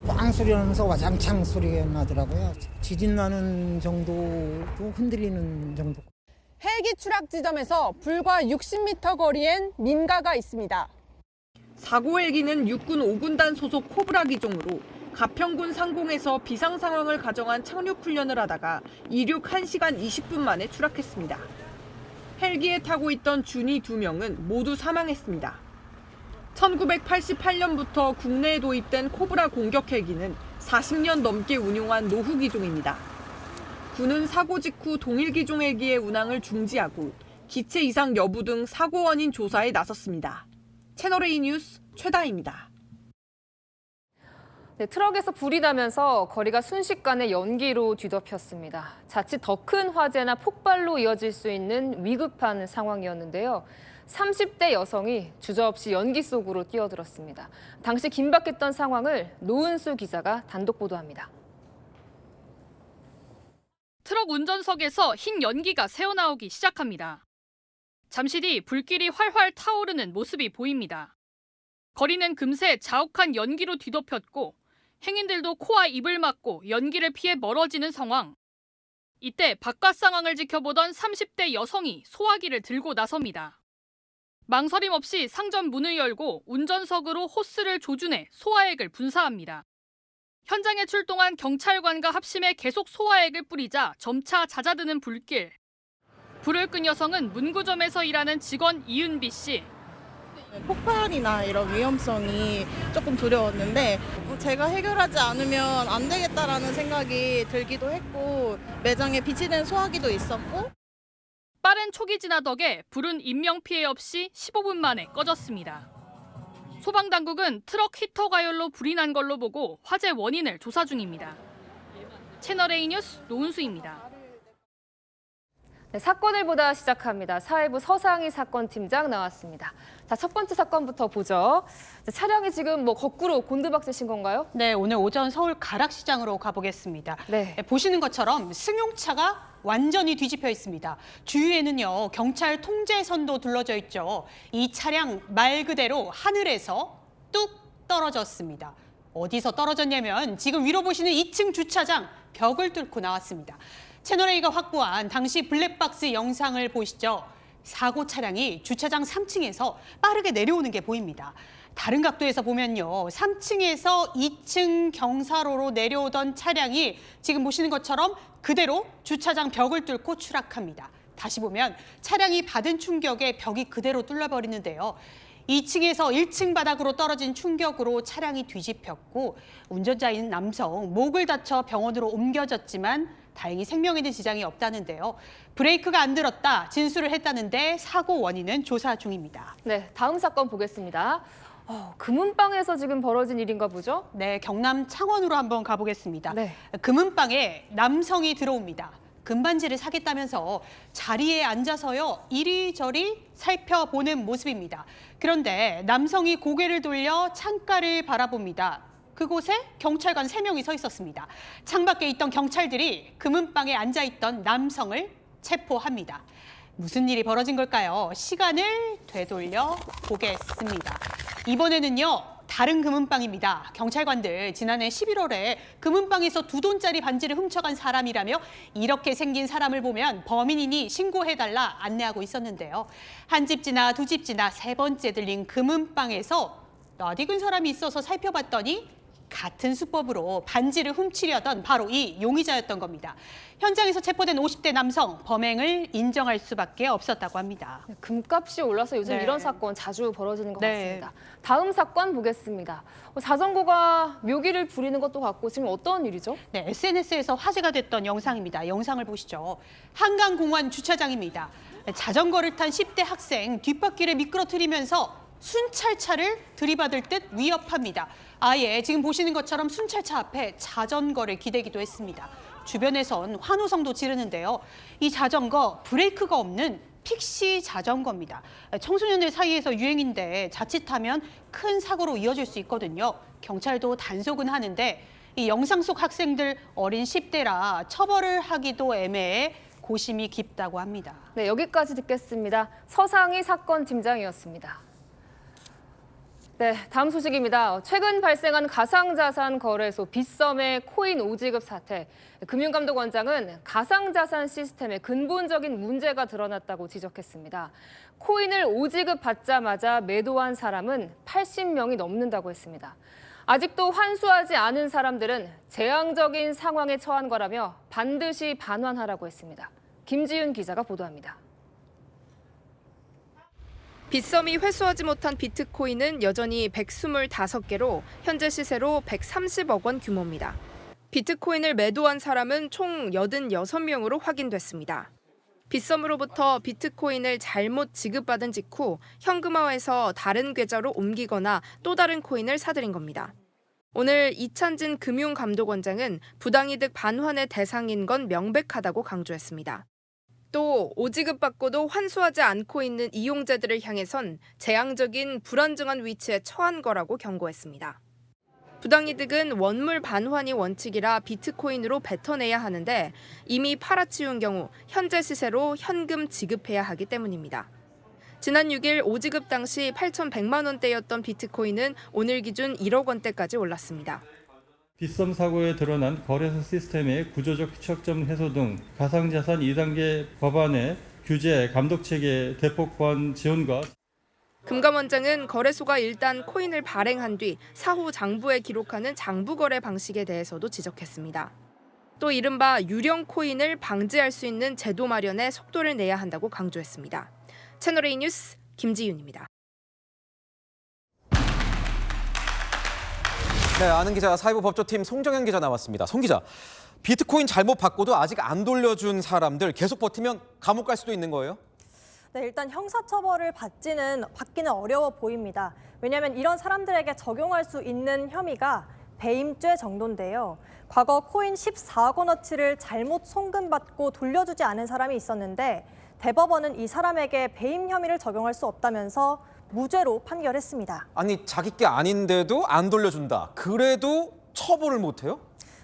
S31: 빵 소리 나면서 와장창 소리가 나더라고요. 지진 나는 정도도 흔들리는 정도.
S14: 헬기 추락 지점에서 불과 60m 거리엔 민가가 있습니다. 사고 헬기는 육군 5군단 소속 코브라 기종으로 가평군 상공에서 비상 상황을 가정한 착륙 훈련을 하다가 이륙 1시간 20분 만에 추락했습니다. 헬기에 타고 있던 준이 2명은 모두 사망했습니다. 1988년부터 국내에 도입된 코브라 공격 헬기는 40년 넘게 운용한 노후 기종입니다. 군은 사고 직후 동일 기종 헬기의 운항을 중지하고 기체 이상 여부 등 사고 원인 조사에 나섰습니다. 채널A 뉴스 최다희입니다.
S17: 네, 트럭에서 불이 나면서 거리가 순식간에 연기로 뒤덮였습니다. 자칫 더 큰 화재나 폭발로 이어질 수 있는 위급한 상황이었는데요. 30대 여성이 주저없이 연기 속으로 뛰어들었습니다. 당시 긴박했던 상황을 노은수 기자가 단독 보도합니다.
S2: 트럭 운전석에서 흰 연기가 새어나오기 시작합니다. 잠시 뒤 불길이 활활 타오르는 모습이 보입니다. 거리는 금세 자욱한 연기로 뒤덮였고 행인들도 코와 입을 막고 연기를 피해 멀어지는 상황. 이때 바깥 상황을 지켜보던 30대 여성이 소화기를 들고 나섭니다. 망설임 없이 상점 문을 열고 운전석으로 호스를 조준해 소화액을 분사합니다. 현장에 출동한 경찰관과 합심해 계속 소화액을 뿌리자 점차 잦아드는 불길. 불을 끈 여성은 문구점에서 일하는 직원 이은비 씨.
S4: 폭발이나 이런 위험성이 조금 두려웠는데 제가 해결하지 않으면 안 되겠다라는 생각이 들기도 했고 매장에 비치된 소화기도 있었고
S2: 빠른 초기 진화 덕에 불은 인명피해 없이 15분 만에 꺼졌습니다. 소방당국은 트럭 히터 가열로 불이 난 걸로 보고 화재 원인을 조사 중입니다. 채널A 뉴스 노은수입니다.
S17: 네, 사건을 보다 시작합니다. 사회부 서상희 사건팀장 나왔습니다. 자, 첫 번째 사건부터 보죠. 차량이 지금 거꾸로 곤두박질신 건가요?
S9: 네, 오늘 오전 서울 가락시장으로 가보겠습니다.
S17: 네.
S9: 보시는 것처럼 승용차가 완전히 뒤집혀 있습니다. 주위에는요, 경찰 통제선도 둘러져 있죠. 이 차량 말 그대로 하늘에서 뚝 떨어졌습니다. 어디서 떨어졌냐면 지금 위로 보시는 2층 주차장 벽을 뚫고 나왔습니다. 채널A가 확보한 당시 블랙박스 영상을 보시죠. 사고 차량이 주차장 3층에서 빠르게 내려오는 게 보입니다. 다른 각도에서 보면요. 3층에서 2층 경사로로 내려오던 차량이 지금 보시는 것처럼 그대로 주차장 벽을 뚫고 추락합니다. 다시 보면 차량이 받은 충격에 벽이 그대로 뚫려버리는데요. 2층에서 1층 바닥으로 떨어진 충격으로 차량이 뒤집혔고 운전자인 남성 목을 다쳐 병원으로 옮겨졌지만 다행히 생명에는 지장이 없다는데요. 브레이크가 안 들었다 진술을 했다는데 사고 원인은 조사 중입니다.
S17: 네, 다음 사건 보겠습니다. 금은방에서 지금 벌어진 일인가 보죠?
S9: 네, 경남 창원으로 한번 가보겠습니다.
S17: 네.
S9: 금은방에 남성이 들어옵니다. 금반지를 사겠다면서 자리에 앉아서요 이리저리 살펴보는 모습입니다. 그런데 남성이 고개를 돌려 창가를 바라봅니다. 그곳에 경찰관 3명이 서 있었습니다. 창밖에 있던 경찰들이 금은방에 앉아있던 남성을 체포합니다. 무슨 일이 벌어진 걸까요? 시간을 되돌려 보겠습니다. 이번에는요. 다른 금은방입니다. 경찰관들 지난해 11월에 금은방에서 2돈짜리 반지를 훔쳐간 사람이라며 이렇게 생긴 사람을 보면 범인이니 신고해달라 안내하고 있었는데요. 한 집 지나 2집 지나 3번째 들린 금은방에서 낯익은 사람이 있어서 살펴봤더니 같은 수법으로 반지를 훔치려던 바로 이 용의자였던 겁니다. 현장에서 체포된 50대 남성, 범행을 인정할 수밖에 없었다고 합니다.
S17: 네, 금값이 올라서 요즘 이런 사건 자주 벌어지는 것 같습니다. 다음 사건 보겠습니다. 자전거가 묘기를 부리는 것도 같고 지금 어떤 일이죠?
S9: 네, SNS에서 화제가 됐던 영상입니다. 영상을 보시죠. 한강공원 주차장입니다. 자전거를 탄 10대 학생 뒷바퀴를 미끄러뜨리면서 순찰차를 들이받을 듯 위협합니다. 아예 지금 보시는 것처럼 순찰차 앞에 자전거를 기대기도 했습니다. 주변에선 환호성도 지르는데요. 이 자전거 브레이크가 없는 픽시 자전거입니다. 청소년들 사이에서 유행인데 자칫하면 큰 사고로 이어질 수 있거든요. 경찰도 단속은 하는데 이 영상 속 학생들 어린 10대라 처벌을 하기도 애매해 고심이 깊다고 합니다.
S17: 네, 여기까지 듣겠습니다. 서상희 사건팀장이었습니다. 네, 다음 소식입니다. 최근 발생한 가상자산 거래소 빗썸의 코인 오지급 사태. 금융감독원장은 가상자산 시스템에 근본적인 문제가 드러났다고 지적했습니다. 코인을 오지급 받자마자 매도한 사람은 80명이 넘는다고 했습니다. 아직도 환수하지 않은 사람들은 재앙적인 상황에 처한 거라며 반드시 반환하라고 했습니다. 김지윤 기자가 보도합니다.
S27: 빗썸이 회수하지 못한 비트코인은 여전히 125개로 현재 시세로 130억 원 규모입니다. 비트코인을 매도한 사람은 총 86명으로 확인됐습니다. 빗썸으로부터 비트코인을 잘못 지급받은 직후 현금화해서 다른 계좌로 옮기거나 또 다른 코인을 사들인 겁니다. 오늘 이찬진 금융감독원장은 부당이득 반환의 대상인 건 명백하다고 강조했습니다. 또 오지급 받고도 환수하지 않고 있는 이용자들을 향해선 재앙적인 불안정한 위치에 처한 거라고 경고했습니다. 부당이득은 원물 반환이 원칙이라 비트코인으로 뱉어내야 하는데 이미 팔아치운 경우 현재 시세로 현금 지급해야 하기 때문입니다. 지난 6일 오지급 당시 8,100만 원대였던 비트코인은 오늘 기준 1억 원대까지 올랐습니다.
S10: 빗썸 사고에 드러난 거래소 시스템의 구조적 희척점 해소 등 가상자산 2단계 법안의 규제, 감독체계 대폭관 지원과
S27: 금감원장은 거래소가 일단 코인을 발행한 뒤 사후 장부에 기록하는 장부거래 방식에 대해서도 지적했습니다. 또 이른바 유령 코인을 방지할 수 있는 제도 마련에 속도를 내야 한다고 강조했습니다. 채널A 뉴스 김지윤입니다.
S15: 네, 아는 기자 사이버 법조팀 송정현 기자 나왔습니다. 송 기자, 비트코인 잘못 받고도 아직 안 돌려준 사람들 계속 버티면 감옥 갈 수도 있는 거예요?
S16: 네, 일단 형사처벌을 받기는 어려워 보입니다. 왜냐하면 이런 사람들에게 적용할 수 있는 혐의가 배임죄 정도인데요. 과거 코인 14억 원어치를 잘못 송금받고 돌려주지 않은 사람이 있었는데 대법원은 이 사람에게 배임 혐의를 적용할 수 없다면서 무죄로 판결했습니다.
S15: 아니, 자기 게 아닌데도 안 돌려준다. 그래도 처벌을 못해요?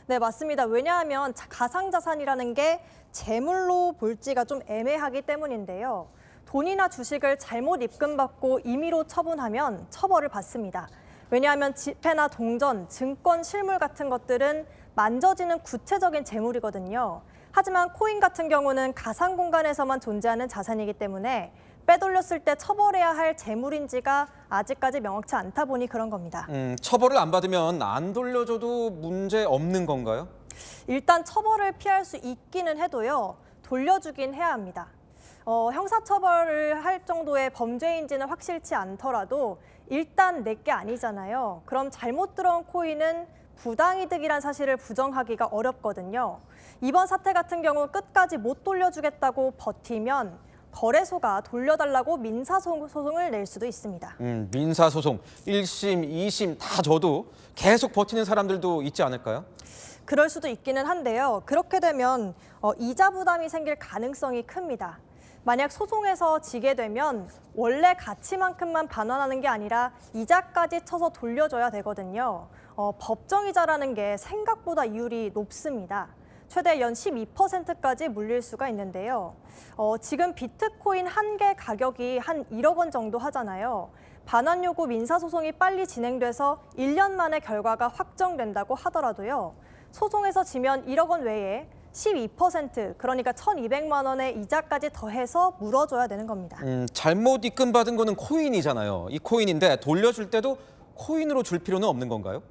S16: 네, 맞습니다. 왜냐하면 가상자산이라는 게 재물로 볼지가 좀 애매하기 때문인데요. 돈이나 주식을 잘못 입금받고 임의로 처분하면 처벌을 받습니다. 왜냐하면 지폐나 동전, 증권, 실물 같은 것들은 만져지는 구체적인 재물이거든요. 하지만 코인 같은 경우는 가상 공간에서만 존재하는 자산이기 때문에 빼돌렸을 때 처벌해야 할 재물인지가 아직까지 명확치 않다 보니 그런 겁니다.
S15: 처벌을 안 받으면 안 돌려줘도 문제 없는 건가요?
S16: 일단 처벌을 피할 수 있기는 해도요. 돌려주긴 해야 합니다. 형사처벌을 할 정도의 범죄인지는 확실치 않더라도 일단 내게 아니잖아요. 그럼 잘못 들어온 코인은 부당이득이란 사실을 부정하기가 어렵거든요. 이번 사태 같은 경우 끝까지 못 돌려주겠다고 버티면 거래소가 돌려달라고 민사소송을 낼 수도 있습니다.
S15: 민사소송 1심, 2심 다 져도 계속 버티는 사람들도 있지 않을까요?
S16: 그럴 수도 있기는 한데요. 그렇게 되면 이자 부담이 생길 가능성이 큽니다. 만약 소송에서 지게 되면 원래 가치만큼만 반환하는 게 아니라 이자까지 쳐서 돌려줘야 되거든요. 법정이자라는 게 생각보다 이율이 높습니다. 최대 연 12%까지 물릴 수가 있는데요. 지금 비트코인 한 개 가격이 한 1억 원 정도 하잖아요. 반환 요구 민사소송이 빨리 진행돼서 1년 만에 결과가 확정된다고 하더라도요. 소송에서 지면 1억 원 외에 12% 그러니까 1,200만 원의 이자까지 더해서 물어줘야 되는 겁니다.
S15: 잘못 입금받은 거는 코인이잖아요. 이 코인인데 돌려줄 때도 코인으로 줄 필요는 없는 건가요?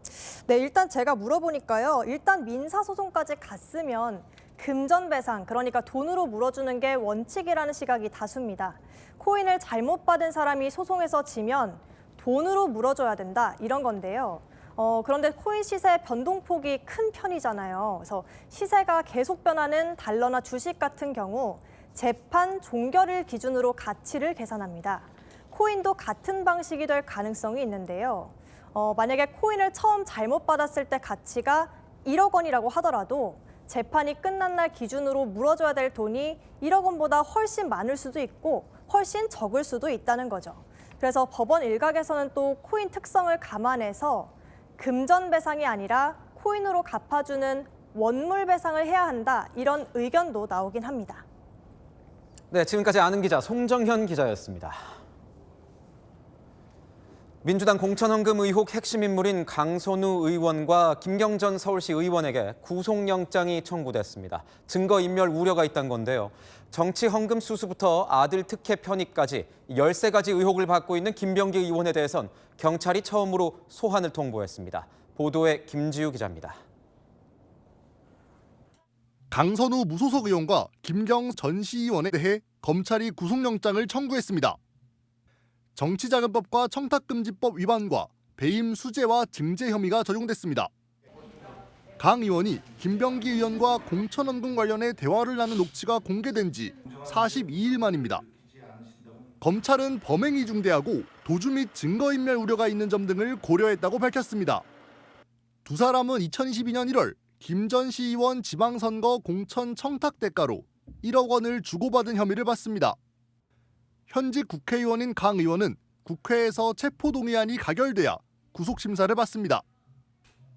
S16: 네, 일단 제가 물어보니까요. 일단 민사소송까지 갔으면 금전배상, 그러니까 돈으로 물어주는 게 원칙이라는 시각이 다수입니다. 코인을 잘못 받은 사람이 소송에서 지면 돈으로 물어줘야 된다, 이런 건데요. 그런데 코인 시세 변동폭이 큰 편이잖아요. 그래서 시세가 계속 변하는 달러나 주식 같은 경우 재판 종결일 기준으로 가치를 계산합니다. 코인도 같은 방식이 될 가능성이 있는데요. 만약에 코인을 처음 잘못 받았을 때 가치가 1억 원이라고 하더라도 재판이 끝난 날 기준으로 물어줘야 될 돈이 1억 원보다 훨씬 많을 수도 있고 훨씬 적을 수도 있다는 거죠. 그래서 법원 일각에서는 또 코인 특성을 감안해서 금전 배상이 아니라 코인으로 갚아주는 원물 배상을 해야 한다, 이런 의견도 나오긴 합니다.
S15: 네, 지금까지 아는 기자 송정현 기자였습니다. 민주당 공천헌금 의혹 핵심 인물인 강선우 의원과 김경전 서울시 의원에게 구속영장이 청구됐습니다. 증거인멸 우려가 있다는 건데요. 정치 헌금 수수부터 아들 특혜 편의까지 13가지 의혹을 받고 있는 김병기 의원에 대해선 경찰이 처음으로 소환을 통보했습니다. 보도에 김지우 기자입니다.
S18: 강선우 무소속 의원과 김경 전 시의원에 대해 검찰이 구속영장을 청구했습니다. 정치자금법과 청탁금지법 위반과 배임 수재와 증제 혐의가 적용됐습니다. 강 의원이 김병기 의원과 공천헌금 관련해 대화를 나눈 녹취가 공개된 지 42일 만입니다. 검찰은 범행이 중대하고 도주 및 증거인멸 우려가 있는 점 등을 고려했다고 밝혔습니다. 두 사람은 2022년 1월 김 전 시의원 지방선거 공천 청탁 대가로 1억 원을 주고받은 혐의를 받습니다. 현직 국회의원인 강 의원은 국회에서 체포동의안이 가결돼야 구속심사를 받습니다.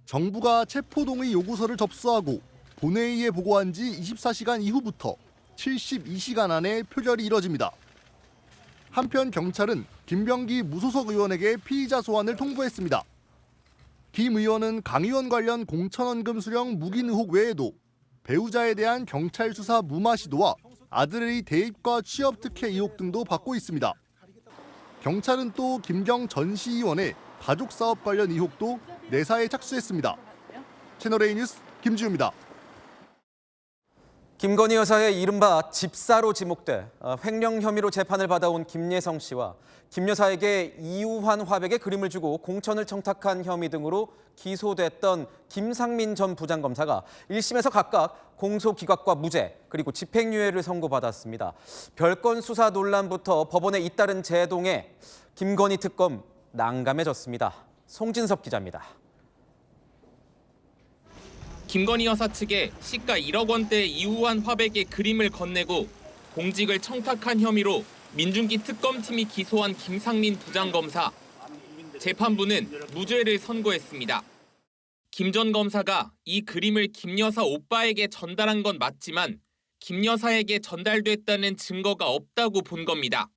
S18: 정부가 체포동의 요구서를 접수하고 본회의에 보고한 지 24시간 이후부터 72시간 안에 표결이 이뤄집니다. 한편 경찰은 김병기 무소속 의원에게 피의자 소환을 통보했습니다. 김 의원은 강 의원 관련 공천원금 수령 묵인 의혹 외에도 배우자에 대한 경찰 수사 무마 시도와 아들의 대입과 취업 특혜 의혹 등도 받고 있습니다. 경찰은 또 김경 전 시의원의 가족사업 관련 의혹도 내사에 착수했습니다. 채널A 뉴스 김지우입니다.
S15: 김건희 여사의 이른바 집사로 지목돼 횡령 혐의로 재판을 받아온 김예성 씨와 김 여사에게 이우환 화백의 그림을 주고 공천을 청탁한 혐의 등으로 기소됐던 김상민 전 부장검사가 1심에서 각각 공소기각과 무죄 그리고 집행유예를 선고받았습니다. 별건 수사 논란부터 법원에 잇따른 제동에 김건희 특검 난감해졌습니다. 송진섭 기자입니다.
S3: 김건희 여사 측에 시가 1억 원대 이우환 화백의 그림을 건네고 공직을 청탁한 혐의로 민중기 특검팀이 기소한 김상민 부장검사. 재판부는 무죄를 선고했습니다. 김 전 검사가 이 그림을 김 여사 오빠에게 전달한 건 맞지만 김 여사에게 전달됐다는 증거가 없다고 본 겁니다.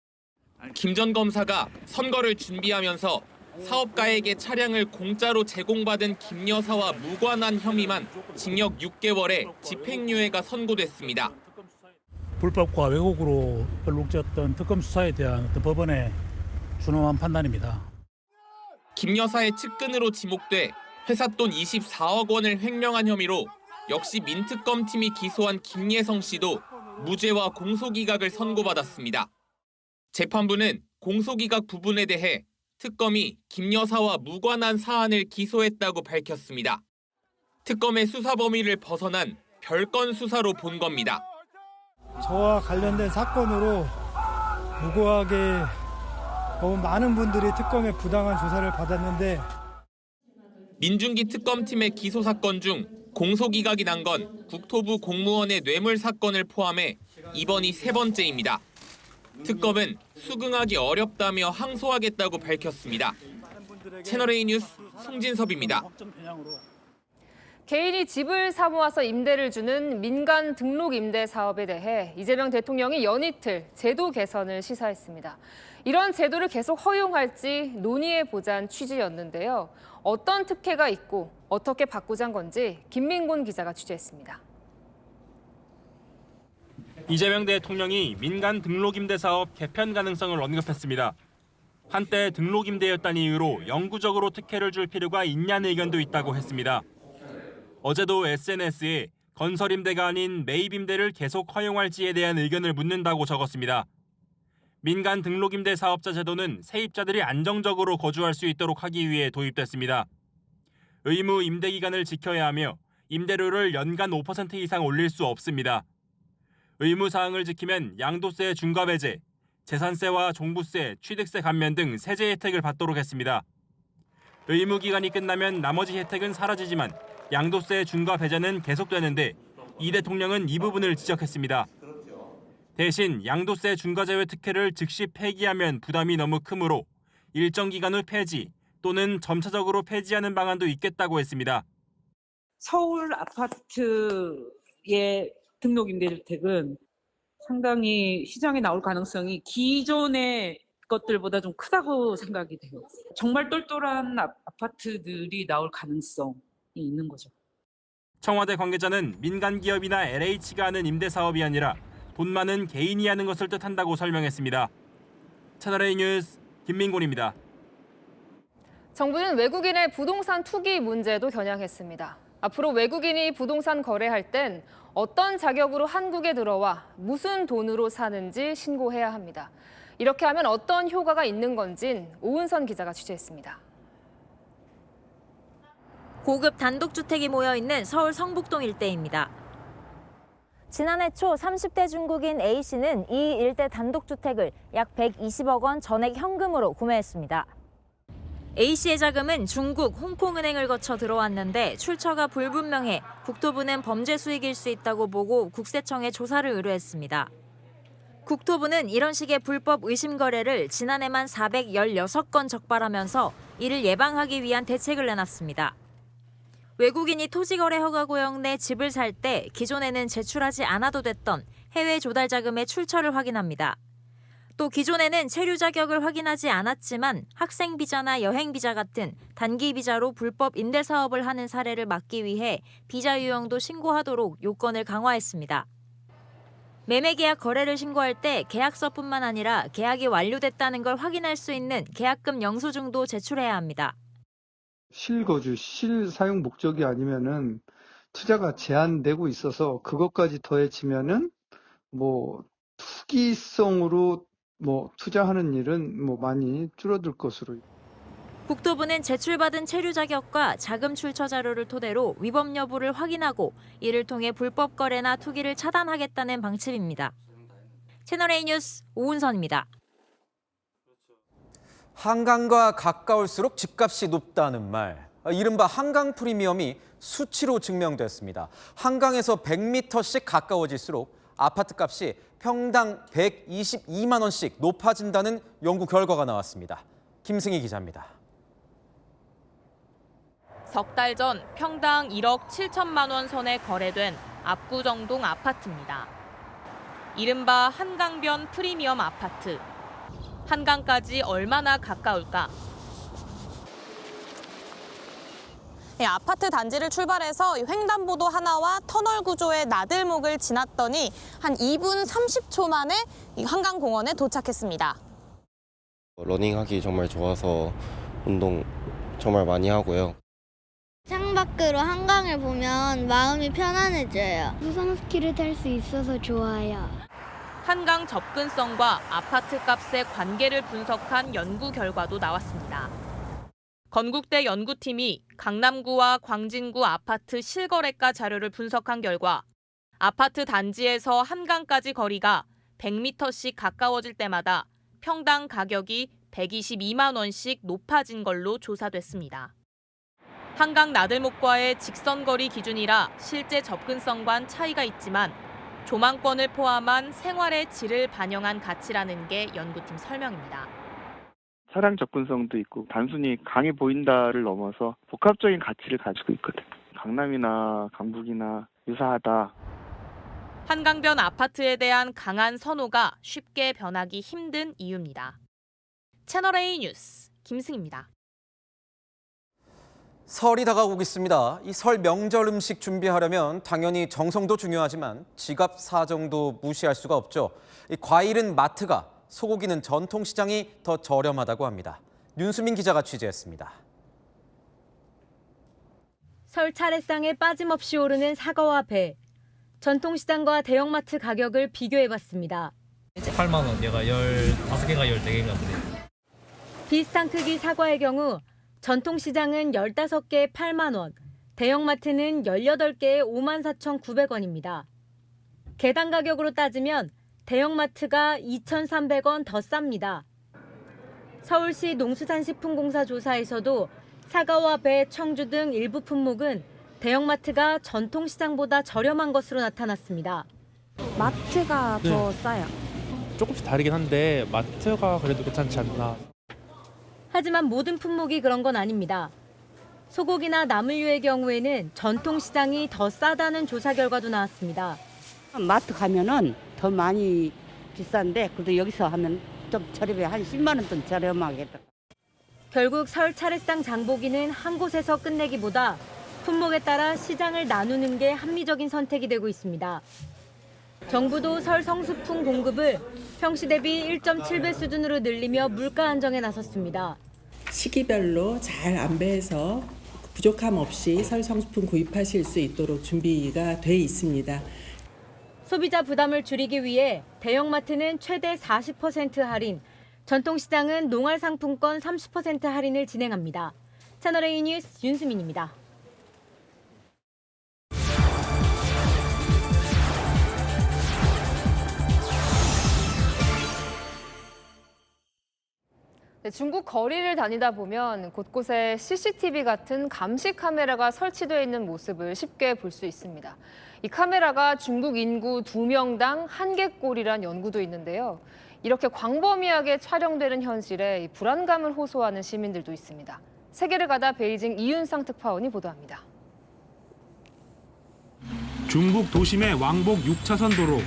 S3: 김 전 검사가 선거를 준비하면서 사업가에게 차량을 공짜로 제공받은 김 여사와 무관한 혐의만 징역 6개월에 집행유예가 선고됐습니다.
S19: 불법과 왜곡으로 얼룩졌던 특검 수사에 대한 법원의 준엄한 판단입니다.
S3: 김 여사의 측근으로 지목돼 회사 돈 24억 원을 횡령한 혐의로 역시 민특검팀이 기소한 김예성 씨도 무죄와 공소기각을 선고받았습니다. 재판부는 공소기각 부분에 대해 특검이 김 여사와 무관한 사안을 기소했다고 밝혔습니다. 특검의 수사 범위를 벗어난 별건 수사로 본 겁니다.
S31: 저와 관련된 사건으로 무고하게 많은 분들이 특검의 부당한 조사를 받았는데
S3: 민중기 특검팀의 기소 사건 중 공소기각이 난 건 국토부 공무원의 뇌물 사건을 포함해 이번이 세 번째입니다. 특검은 수긍하기 어렵다며 항소하겠다고 밝혔습니다. 채널A 뉴스 송진섭입니다.
S17: 개인이 집을 사모아서 임대를 주는 민간 등록 임대 사업에 대해 이재명 대통령이 연이틀 제도 개선을 시사했습니다. 이런 제도를 계속 허용할지 논의해보자는 취지였는데요. 어떤 특혜가 있고 어떻게 바꾸자는 건지 김민곤 기자가 취재했습니다.
S20: 이재명 대통령이 민간 등록임대 사업 개편 가능성을 언급했습니다. 한때 등록임대였다는 이유로 영구적으로 특혜를 줄 필요가 있냐는 의견도 있다고 했습니다. 어제도 SNS에 건설임대가 아닌 매입임대를 계속 허용할지에 대한 의견을 묻는다고 적었습니다. 민간 등록임대 사업자 제도는 세입자들이 안정적으로 거주할 수 있도록 하기 위해 도입됐습니다. 의무 임대 기간을 지켜야 하며 임대료를 연간 5% 이상 올릴 수 없습니다. 의무 사항을 지키면 양도세 중과 배제, 재산세와 종부세, 취득세 감면 등 세제 혜택을 받도록 했습니다. 의무 기간이 끝나면 나머지 혜택은 사라지지만 양도세 중과 배제는 계속되는데 이 대통령은 이 부분을 지적했습니다. 대신 양도세 중과제외 특혜를 즉시 폐기하면 부담이 너무 크므로 일정 기간 후 폐지 또는 점차적으로 폐지하는 방안도 있겠다고 했습니다.
S21: 서울 아파트의 등록임대주택은 상당히 시장에 나올 가능성이 기존의 것들보다 좀 크다고 생각이 돼요. 정말 똘똘한 아파트들이 나올 가능성이 있는 거죠.
S20: 청와대 관계자는 민간 기업이나 LH가 하는 임대 사업이 아니라 돈 많은 개인이 하는 것을 뜻한다고 설명했습니다. 채널A 뉴스 김민곤입니다.
S17: 정부는 외국인의 부동산 투기 문제도 겨냥했습니다. 앞으로 외국인이 부동산 거래할 땐 어떤 자격으로 한국에 들어와 무슨 돈으로 사는지 신고해야 합니다. 이렇게 하면 어떤 효과가 있는 건진 오은선 기자가 취재했습니다.
S22: 고급 단독주택이 모여있는 서울 성북동 일대입니다.
S23: 지난해 초 30대 중국인 A씨는 이 일대 단독주택을 약 120억 원 전액 현금으로 구매했습니다.
S22: A씨의 자금은 중국, 홍콩은행을 거쳐 들어왔는데 출처가 불분명해 국토부는 범죄 수익일 수 있다고 보고 국세청에 조사를 의뢰했습니다. 국토부는 이런 식의 불법 의심 거래를 지난해만 416건 적발하면서 이를 예방하기 위한 대책을 내놨습니다. 외국인이 토지거래 허가 구역 내 집을 살 때 기존에는 제출하지 않아도 됐던 해외 조달 자금의 출처를 확인합니다. 또 기존에는 체류 자격을 확인하지 않았지만 학생 비자나 여행 비자 같은 단기 비자로 불법 임대 사업을 하는 사례를 막기 위해 비자 유형도 신고하도록 요건을 강화했습니다. 매매 계약 거래를 신고할 때 계약서뿐만 아니라 계약이 완료됐다는 걸 확인할 수 있는 계약금 영수증도 제출해야 합니다.
S5: 실거주, 실사용 목적이 아니면은 투자가 제한되고 있어서 그것까지 더해지면은 투기성으로 투자하는 일은 많이 줄어들 것으로.
S22: 국토부는 제출받은 체류 자격과 자금 출처 자료를 토대로 위법 여부를 확인하고 이를 통해 불법 거래나 투기를 차단하겠다는 방침입니다. 채널A 뉴스 오은선입니다.
S15: 한강과 가까울수록 집값이 높다는 말. 이른바 한강 프리미엄이 수치로 증명됐습니다. 한강에서 100m씩 가까워질수록 아파트값이 평당 122만 원씩 높아진다는 연구 결과가 나왔습니다. 김승희 기자입니다.
S1: 석 달 전 평당 1억 7천만 원 선에 거래된 압구정동 아파트입니다. 이른바 한강변 프리미엄 아파트. 한강까지 얼마나 가까울까?
S6: 아파트 단지를 출발해서 횡단보도 하나와 터널 구조의 나들목을 지났더니 한 2분 30초 만에 한강공원에 도착했습니다.
S7: 러닝하기 정말 좋아서 운동 정말 많이 하고요.
S8: 창밖으로 한강을 보면 마음이 편안해져요. 수상스키를 탈 수 있어서 좋아요.
S1: 한강 접근성과 아파트 값의 관계를 분석한 연구 결과도 나왔습니다. 건국대 연구팀이 강남구와 광진구 아파트 실거래가 자료를 분석한 결과 아파트 단지에서 한강까지 거리가 100m씩 가까워질 때마다 평당 가격이 122만 원씩 높아진 걸로 조사됐습니다. 한강 나들목과의 직선거리 기준이라 실제 접근성과는 차이가 있지만 조망권을 포함한 생활의 질을 반영한 가치라는 게 연구팀 설명입니다.
S11: 차량 접근성도 있고 단순히 강이 보인다를 넘어서 복합적인 가치를 가지고 있거든. 강남이나 강북이나 유사하다.
S1: 한강변 아파트에 대한 강한 선호가 쉽게 변하기 힘든 이유입니다. 채널A 뉴스 김승희입니다.
S15: 설이 다가오고 있습니다. 이 설 명절 음식 준비하려면 당연히 정성도 중요하지만 지갑 사정도 무시할 수가 없죠. 이 과일은 마트가, 소고기는 전통시장이 더 저렴하다고 합니다. 윤수민 기자가 취재했습니다.
S22: 설 차례상에 빠짐없이 오르는 사과와 배. 전통시장과 대형마트 가격을 비교해봤습니다.
S24: 8만 원, 얘가 15개가 14개인가 보네요.
S22: 비슷한 크기 사과의 경우 전통시장은 15개에 8만 원, 대형마트는 18개에 54,900원입니다. 개당 가격으로 따지면 대형마트가 2,300원 더 쌉니다. 서울시 농수산식품공사 조사에서도 사과와 배, 청주 등 일부 품목은 대형마트가 전통시장보다 저렴한 것으로 나타났습니다.
S25: 마트가 더 싸요.
S24: 조금씩 다르긴 한데 마트가 그래도 괜찮지 않나.
S22: 하지만 모든 품목이 그런 건 아닙니다. 소고기나 나물류의 경우에는 전통시장이 더 싸다는 조사 결과도 나왔습니다.
S26: 마트 가면은 더 많이 비싼데 그래도 여기서 하면 좀 저렴해. 한 10만 원 돈 저렴하게.
S22: 결국 설 차례상 장보기는 한 곳에서 끝내기보다 품목에 따라 시장을 나누는 게 합리적인 선택이 되고 있습니다. 정부도 설 성수품 공급을 평시 대비 1.7배 수준으로 늘리며 물가 안정에 나섰습니다.
S28: 시기별로 잘 안배해서 부족함 없이 설 성수품 구입하실 수 있도록 준비가 돼 있습니다.
S22: 소비자 부담을 줄이기 위해 대형마트는 최대 40% 할인, 전통시장은 농활상품권 30% 할인을 진행합니다. 채널A 뉴스 윤수민입니다.
S17: 중국 거리를 다니다 보면 곳곳에 CCTV 같은 감시 카메라가 설치되어 있는 모습을 쉽게 볼 수 있습니다. 이 카메라가 중국 인구 2명당 1개꼴이란 연구도 있는데요. 이렇게 광범위하게 촬영되는 현실에 불안감을 호소하는 시민들도 있습니다. 세계를 가다 베이징 이윤상 특파원이 보도합니다.
S2: 중국 도심의 왕복 6차선 도로.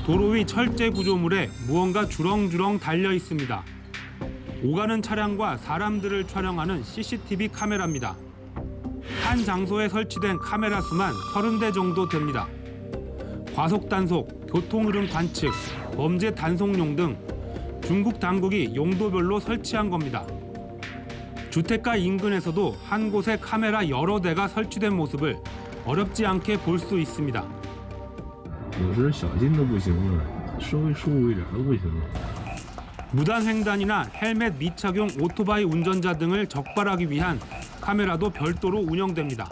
S2: 도로 위 철제 구조물에 무언가 주렁주렁 달려 있습니다. 오가는 차량과 사람들을 촬영하는 CCTV 카메라입니다. 한 장소에 설치된 카메라 수만 30대 정도 됩니다. 과속 단속, 교통 흐름 관측, 범죄 단속용 등 중국 당국이 용도별로 설치한 겁니다. 주택가 인근에서도 한 곳에 카메라 여러 대가 설치된 모습을 어렵지 않게 볼 수 있습니다. 무단 횡단이나 헬멧 미착용 오토바이 운전자 등을 적발하기 위한 카메라도 별도로 운영됩니다.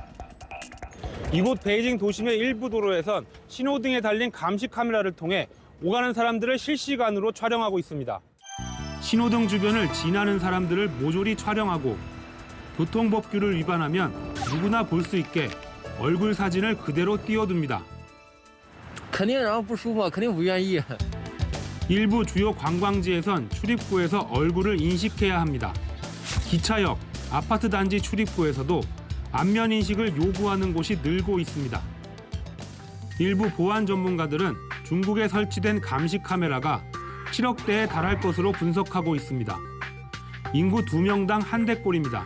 S4: 이곳 베이징 도심의 일부 도로에선 신호등에 달린 감시 카메라를 통해 오가는 사람들을 실시간으로 촬영하고 있습니다.
S2: 신호등 주변을 지나는 사람들을 모조리 촬영하고 교통법규를 위반하면 누구나 볼 수 있게 얼굴 사진을 그대로 띄워둡니다. 일부 주요 관광지에선 출입구에서 얼굴을 인식해야 합니다. 기차역, 아파트 단지 출입구에서도 안면 인식을 요구하는 곳이 늘고 있습니다. 일부 보안 전문가들은 중국에 설치된 감시 카메라가 7억 대에 달할 것으로 분석하고 있습니다. 인구 2명당 1대꼴입니다.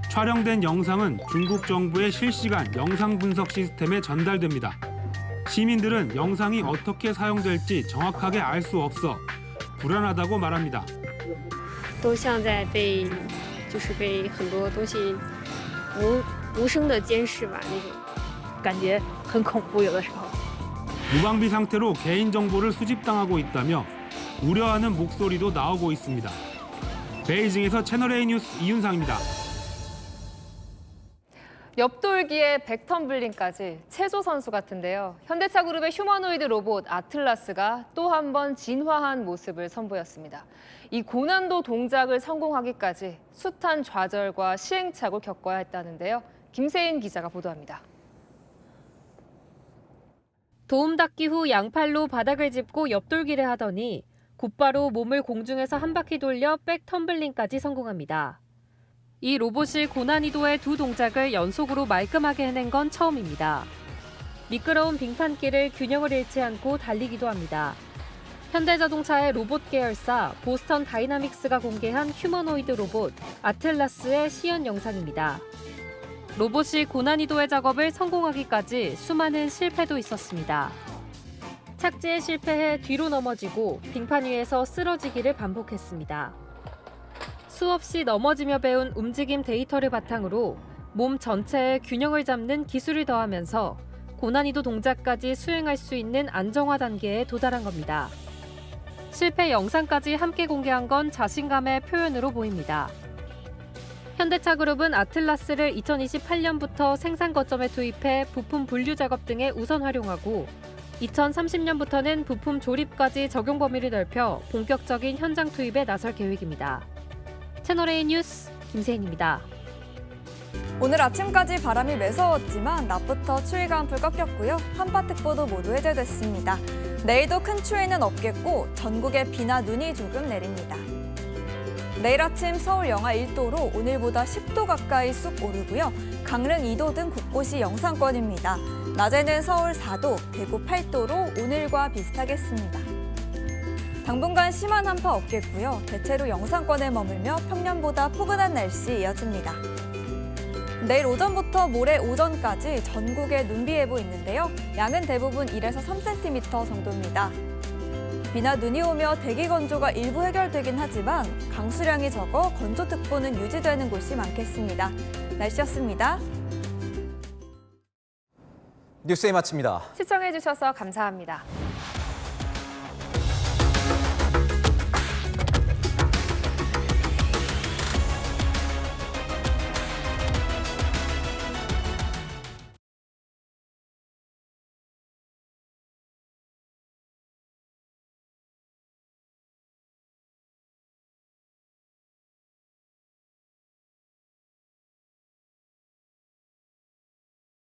S2: 촬영된 영상은 중국 정부의 실시간 영상 분석 시스템에 전달됩니다. 시민들은 영상이 어떻게 사용될지 정확하게 알 수 없어 불안하다고 말합니다.
S9: 都像在被很多东西无声的监视吧，那种感觉很恐怖，有的时候。
S2: 무방비 상태로 개인 정보를 수집당하고 있다며 우려하는 목소리도 나오고 있습니다. 베이징에서 채널A 뉴스 이윤상입니다.
S17: 옆돌기에 백텀블링까지 체조 선수 같은데요. 현대차 그룹의 휴머노이드 로봇 아틀라스가 또 한 번 진화한 모습을 선보였습니다. 이 고난도 동작을 성공하기까지 숱한 좌절과 시행착오를 겪어야 했다는데요. 김세인 기자가 보도합니다.
S10: 도움 닫기 후 양팔로 바닥을 짚고 옆돌기를 하더니 곧바로 몸을 공중에서 한 바퀴 돌려 백텀블링까지 성공합니다. 이 로봇이 고난이도의 두 동작을 연속으로 말끔하게 해낸 건 처음입니다. 미끄러운 빙판길을 균형을 잃지 않고 달리기도 합니다. 현대자동차의 로봇 계열사 보스턴 다이나믹스가 공개한 휴머노이드 로봇 아틀라스의 시연 영상입니다. 로봇이 고난이도의 작업을 성공하기까지 수많은 실패도 있었습니다. 착지에 실패해 뒤로 넘어지고 빙판 위에서 쓰러지기를 반복했습니다. 수없이 넘어지며 배운 움직임 데이터를 바탕으로 몸 전체의 균형을 잡는 기술을 더하면서 고난이도 동작까지 수행할 수 있는 안정화 단계에 도달한 겁니다. 실패 영상까지 함께 공개한 건 자신감의 표현으로 보입니다. 현대차 그룹은 아틀라스를 2028년부터 생산 거점에 투입해 부품 분류 작업 등에 우선 활용하고 2030년부터는 부품 조립까지 적용 범위를 넓혀 본격적인 현장 투입에 나설 계획입니다. 채널A 뉴스 김세인입니다.
S12: 오늘 아침까지 바람이 매서웠지만 낮부터 추위가 한풀 꺾였고요. 한파특보도 모두 해제됐습니다. 내일도 큰 추위는 없겠고 전국에 비나 눈이 조금 내립니다. 내일 아침 서울 영하 1도로 오늘보다 10도 가까이 쑥 오르고요. 강릉 2도 등 곳곳이 영상권입니다. 낮에는 서울 4도, 대구 8도로 오늘과 비슷하겠습니다. 당분간 심한 한파 없겠고요. 대체로 영상권에 머물며 평년보다 포근한 날씨 이어집니다. 내일 오전부터 모레 오전까지 전국에 눈비 예보 있는데요. 양은 대부분 1에서 3cm 정도입니다. 비나 눈이 오며 대기 건조가 일부 해결되긴 하지만 강수량이 적어 건조특보는 유지되는 곳이 많겠습니다. 날씨였습니다.
S15: 뉴스에 마칩니다.
S17: 시청해주셔서 감사합니다.